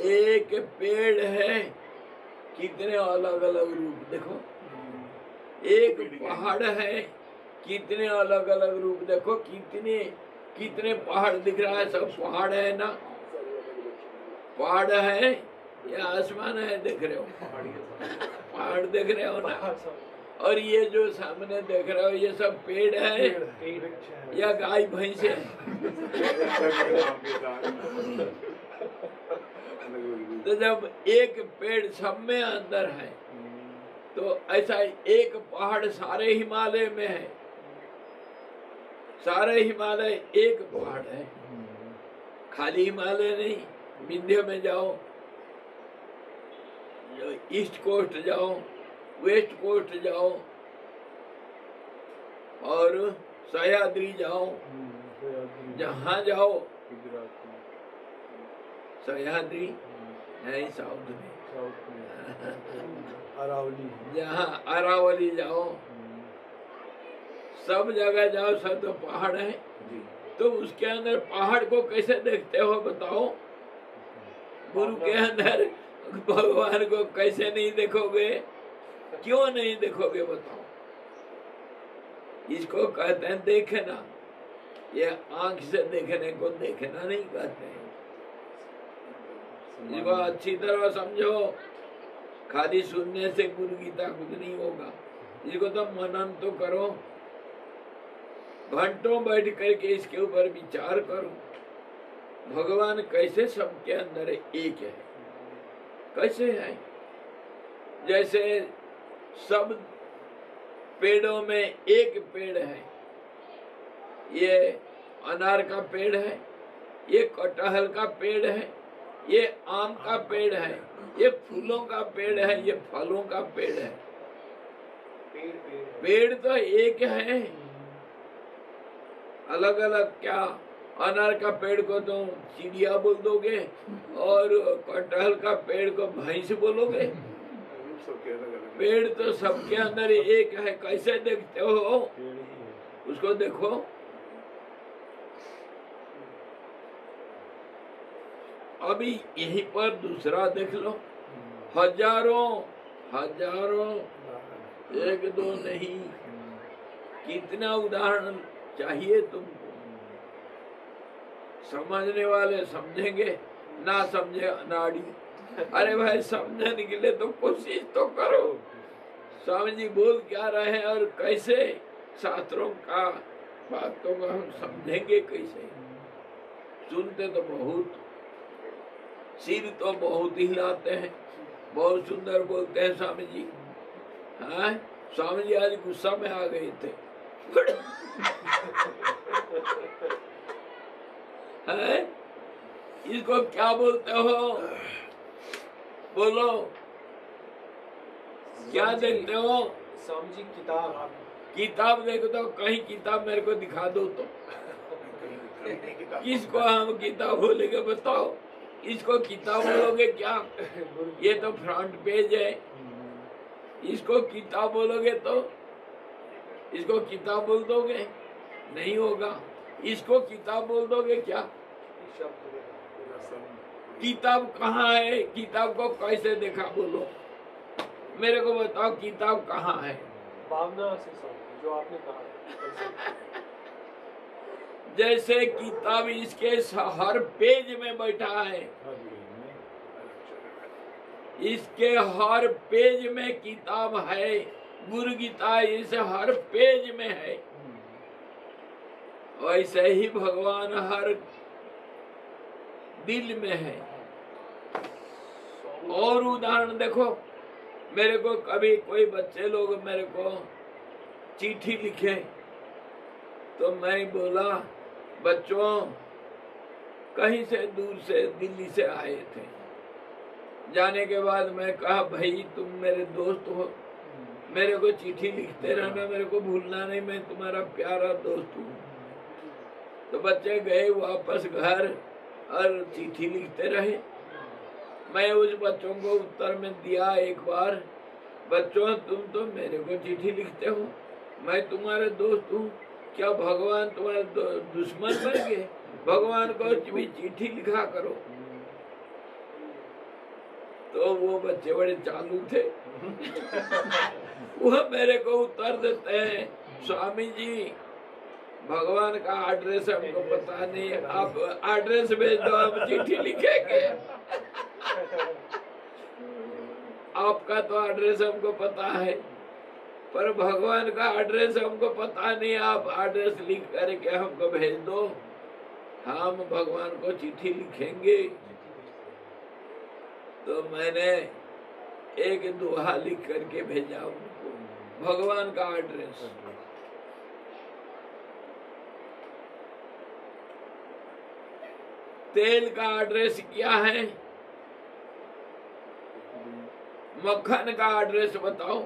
एक पेड़ है, कितने अलग अलग रूप देखो। एक पहाड़ है, कितने अलग अलग रूप देखो, कितने पहाड़ दिख रहा है, सब पहाड़ है ना? पहाड़ है या आसमान है? देख रहे हो पहाड़ देख रहे हो ना? और ये जो सामने देख रहे हो ये सब पेड़ है या गाय भैंस है? तो जब एक पेड़ सब में अंदर है, तो ऐसा एक पहाड़ सारे हिमालय में है, सारे हिमालय एक पहाड़ है, खाली हिमालय नहीं। विंध्य में जाओ, ईस्ट कोस्ट जाओ, वेस्ट कोस्ट जाओ, और सह्याद्री जाओ, जहाँ जाओ, सह्याद्री नहीं, साउथ में अरावली, जहाँ अरावली जाओ, सब जगह जाओ, सब तो पहाड़ है। तो उसके अंदर पहाड़ को कैसे देखते हो बताओ? गुरु के अंदर भगवान को कैसे नहीं देखोगे? क्यों नहीं देखोगे बताओ? इसको कहते हैं देखना। ये आंख से देखने को देखना नहीं कहते हैं। इसको अच्छी तरह समझो। खाली सुनने से गुरु गीता कुछ नहीं होगा। इसको तो मनन तो करो, घंटों बैठ करके इसके ऊपर विचार करो। भगवान कैसे सबके अंदर एक है, कैसे है? जैसे सब पेड़ों में एक पेड़ है, ये अनार का पेड़ है, ये कटहल का पेड़ है, ये आम का पेड़ है, ये फूलों का पेड़ है, ये फलों का पेड़ है। पेड़ तो एक है, अलग अलग क्या? अनार का पेड़ को तो चिड़िया बोल दोगे और कटहल का पेड़ को भैंस बोलोगे। पेड़ तो सबके अंदर एक है। कैसे देखते हो? उसको देखो। अभी यहीं पर दूसरा देख लो। हजारों हजारों, एक दो नहीं, कितना उदाहरण चाहिए तुमको। समझने वाले समझेंगे, ना समझे अनाड़ी। अरे भाई, समझने के लिए तो कोशिश तो करो। स्वामी जी बोल क्या रहे हैं और कैसे शास्त्रों का बातों को हम समझेंगे कैसे? सुनते तो बहुत, सिर तो बहुत हिलाते हैं, बहुत सुंदर बोलते हैं स्वामी जी। हाँ, स्वामी जी आज गुस्सा में आ गए थे। है? इसको क्या बोलते हो? बोलो, क्या देखते हो? स्वामी जी किताब किताब देखो तो कहीं किताब मेरे को दिखा दो तो। किसको हम किताब बोलेंगे बताओ? इसको किताब बोलोगे क्या? ये तो फ्रंट पेज है। इसको किताब बोलोगे तो इसको किताब बोल दोगे? नहीं होगा। इसको किताब बोल दोगे क्या? किताब कहाँ है? किताब को कैसे देखा बोलो? मेरे को बताओ, किताब कहाँ है? भावना से जो आपने कहा। जैसे किताब इसके हर पेज में बैठा है, इसके हर पेज में किताब है। गुरु गीता इस हर पेज में है। वैसे ही भगवान हर दिल में है। और उदाहरण देखो, मेरे को कभी कोई बच्चे लोग मेरे को चिट्ठी लिखे तो मैं बोला, बच्चों कहीं से दूर से दिल्ली से आए थे। जाने के बाद मैं कहा, भाई तुम मेरे दोस्त हो, मेरे को चिट्ठी लिखते रहना, मेरे को भूलना नहीं, मैं तुम्हारा प्यारा दोस्त हूँ। तो बच्चे गए वापस घर और चिट्ठी लिखते रहे। मैं उस बच्चों को उत्तर में दिया एक बार, बच्चों तुम तो मेरे को चिट्ठी लिखते हो, मैं तुम्हारे दोस्त हूँ, क्या भगवान तुम्हारे दुश्मन बन गए? भगवान को भी चिट्ठी लिखा करो। तो वो बच्चे बड़े चालू थे। वो मेरे को उत्तर देते हैं, स्वामी जी भगवान का एड्रेस हमको पता नहीं, आप एड्रेस भेज दो, हम चिट्ठी लिखेंगे। आपका तो एड्रेस हमको पता है, पर भगवान का एड्रेस हमको पता नहीं, आप एड्रेस लिख करके हमको भेज दो, हम भगवान को चिट्ठी लिखेंगे। तो मैंने एक दोहा लिख करके भेजा उनको, भगवान का एड्रेस। तेल का एड्रेस क्या है? मक्खन का एड्रेस बताओ,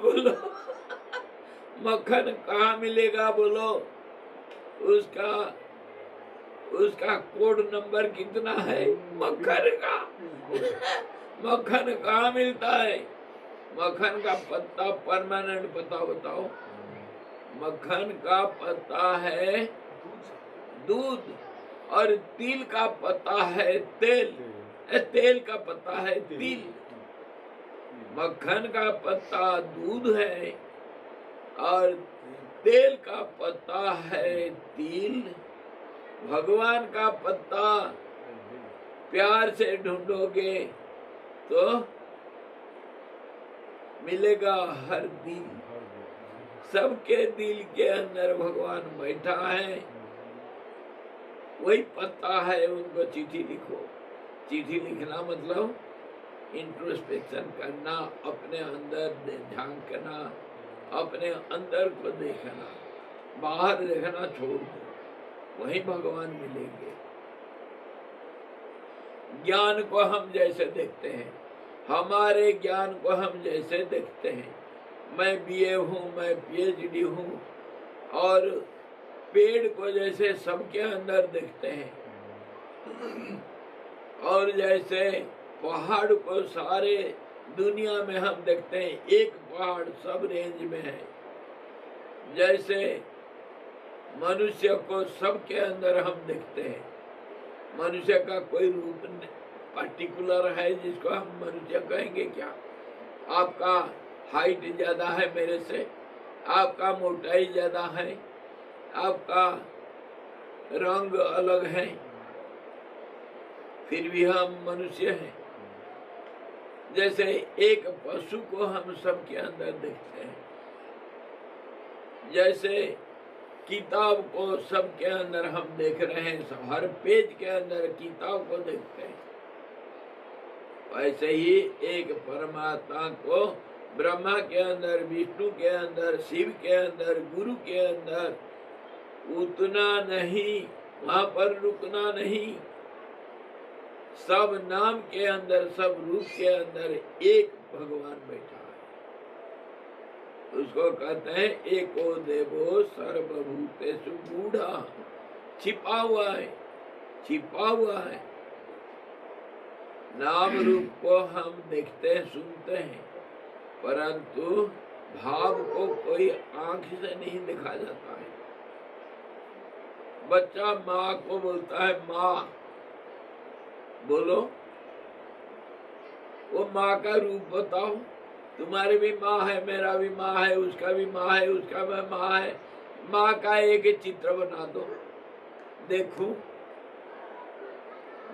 बोलो। मक्खन कहाँ मिलेगा बोलो? उसका कोड नंबर कितना है मक्खन का? मक्खन कहाँ मिलता है? मक्खन का पत्ता परमानेंट पता बताओ। मक्खन का पत्ता है दूध, और तिल का पत्ता है तेल। तेल का पत्ता है तिल। मक्खन का पत्ता दूध है और तेल का पत्ता है तिल, भगवान का पत्ता प्यार से ढूंढोगे तो मिलेगा हर दिल। सबके दिल के अंदर भगवान बैठा है, वही पत्ता है, उनको चिट्ठी लिखो। चिट्ठी लिखना मतलब इंट्रोस्पेक्शन करना, अपने अंदर झांकना, अपने अंदर को देखना, बाहर देखना छोड़ दो, वही भगवान मिलेंगे। ज्ञान को हम जैसे देखते हैं, हमारे ज्ञान को हम जैसे देखते हैं, मैं बीए हूँ, मैं पीएचडी हूँ, और पेड़ को जैसे सबके अंदर देखते हैं, और जैसे पहाड़ को सारे दुनिया में हम देखते हैं, एक पहाड़ सब रेंज में है, जैसे मनुष्य को सबके अंदर हम देखते हैं। मनुष्य का कोई रूप पर्टिकुलर है जिसको हम मनुष्य कहेंगे क्या? आपका हाइट ज्यादा है मेरे से, आपका मोटाई ज्यादा है, आपका रंग अलग है, फिर भी हम मनुष्य हैं। जैसे एक पशु को हम सबके अंदर देखते हैं, जैसे किताब को सबके अंदर हम देख रहे हैं, हर पेज के अंदर किताब को देखते हैं, ऐसे ही एक परमात्मा को ब्रह्मा के अंदर, विष्णु के अंदर, शिव के अंदर, गुरु के अंदर उतना नहीं, वहां पर रुकना नहीं, सब नाम के अंदर, सब रूप के अंदर एक भगवान बैठा है। उसको कहते हैं एको देवो सर्वभूतेषु गूढ़ा, छिपा हुआ है, छिपा हुआ है। नाम रूप को हम देखते हैं, सुनते हैं, परंतु भाव को कोई आंख से नहीं देखा जाता है। बच्चा माँ को बोलता है माँ, बोलो, वो माँ का रूप बताओ। तुम्हारी भी माँ है, मेरा भी माँ है, उसका भी माँ है, उसका भी माँ है। माँ का एक चित्र बना दो, देखो,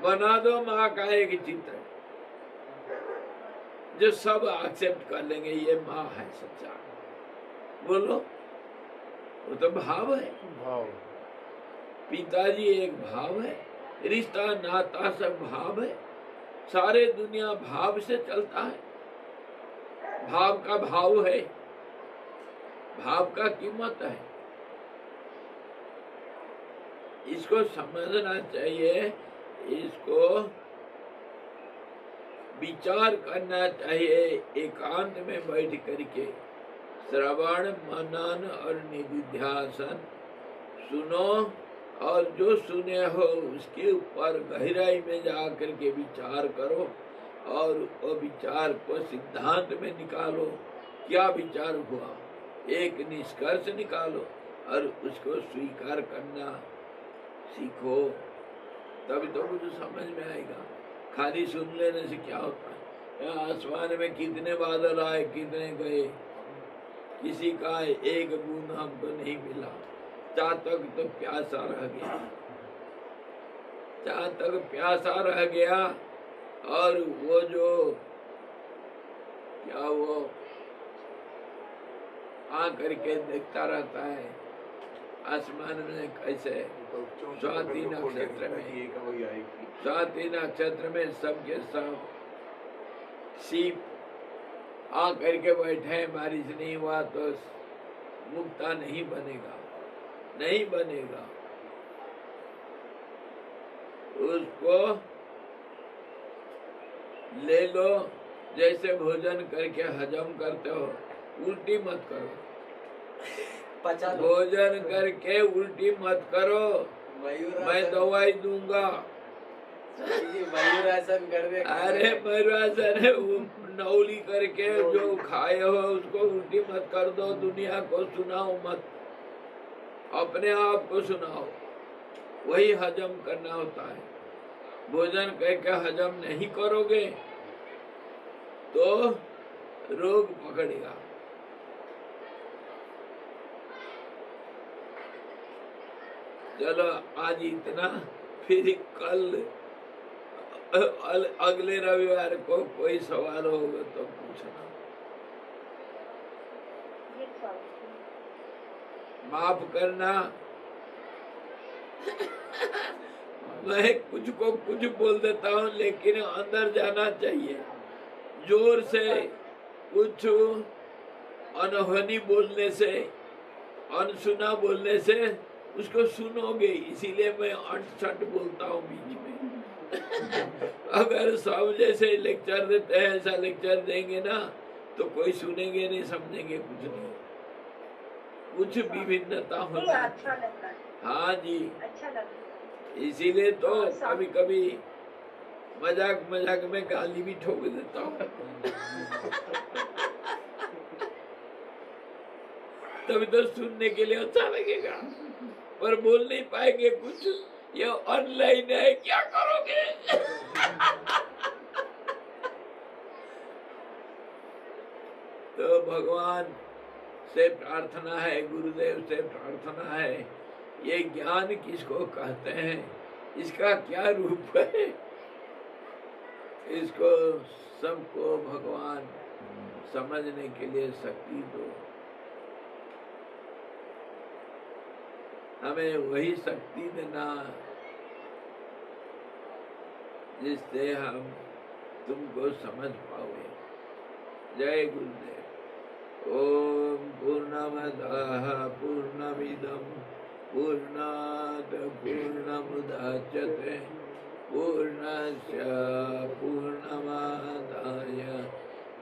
बना दो माँ का एक चित्र, जो सब एक्सेप्ट कर लेंगे, ये माँ है सच्चा। बोलो, वो तो भाव है। भाव, पिताजी एक भाव है, रिश्ता नाता सब भाव है, सारे दुनिया भाव से चलता है। भाव का भाव है, भाव का कीमत है। इसको समझना चाहिए, इसको विचार करना चाहिए, एकांत में बैठ करके श्रवण, मनन और निधिध्यासन सुनो, और जो सुने हो उसके ऊपर गहराई में जा करके विचार करो, और वो विचार को सिद्धांत में निकालो। क्या विचार हुआ, एक निष्कर्ष निकालो, और उसको स्वीकार करना सीखो, तभी तो कुछ समझ में आएगा। खाली सुन लेने से क्या होता है? आसमान में कितने बादल आए, कितने गए, किसी का एक बूंद हमको नहीं मिला। चातक तो प्यासा रह गया, चातक प्यासा रह गया, और वो जो क्या वो आ करके देखता रहता है आसमान में कैसे, स्वाति नक्षत्र में, स्वाति नक्षत्र में सबके सब सीप आ करके बैठे, बारिश नहीं हुआ तो मुक्ता नहीं बनेगा, नहीं बनेगा। उसको ले लो, जैसे भोजन करके हजम करते हो, उल्टी मत करो। भोजन करके उल्टी मत करो, मैं दवाई दूंगा। मयूरासन कर दे। अरे मयूरासन है, वो नौली करके जो खाए हो उसको उल्टी मत कर दो। दुनिया को सुनाओ मत, अपने आप को सुनाओ, वही हजम करना होता है। भोजन करके हजम नहीं करोगे तो रोग पकड़ेगा। चलो आज इतना, फिर कल अगले रविवार को कोई सवाल होगा तो पूछना। माफ करना, मैं कुछ को कुछ बोल देता हूँ, लेकिन अंदर जाना चाहिए। जोर से कुछ अनहोनी बोलने से, अनसुना बोलने से उसको सुनोगे, इसीलिए मैं अट बोलता हूँ बीच में। अगर सब जैसे लेक्चर देते हैं ऐसा लेक्चर देंगे ना तो कोई सुनेंगे नहीं, समझेंगे कुछ नहीं। कुछ विभिन्नता होती है। अच्छा लगता है। हाँ जी, अच्छा लगता है। इसीलिए तो कभी कभी मजाक मजाक में गाली भी ठोक देता हूँ। तभी तो सुनने के लिए अच्छा लगेगा, पर बोल नहीं पाएंगे कुछ। ये ऑनलाइन है, क्या करोगे? तो भगवान से प्रार्थना है, गुरुदेव से प्रार्थना है, ये ज्ञान किसको कहते हैं, इसका क्या रूप है, इसको सबको भगवान समझने के लिए शक्ति दो। हमें वही शक्ति देना जिससे हम तुमको समझ पाओगे। जय गुरुदेव। ओम पूर्णमदः पूर्णमिदं पूर्णात् पूर्णमुदच्यते पूर्णस्य पूर्णमादाय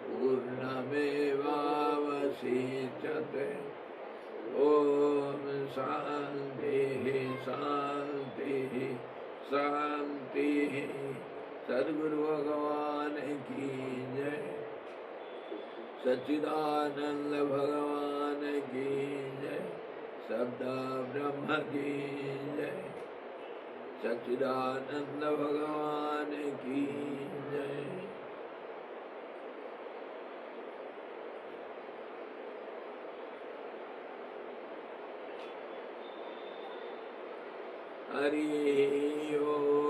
पूर्णमेवावशिष्यते। ओम शांति शांति शांति। सद्गुरु भगवान की जय। सच्चिदानंद भगवान की जय। सदा ब्रह्म की जय। सच्चिदानंद भगवान की जय। हरि ओम।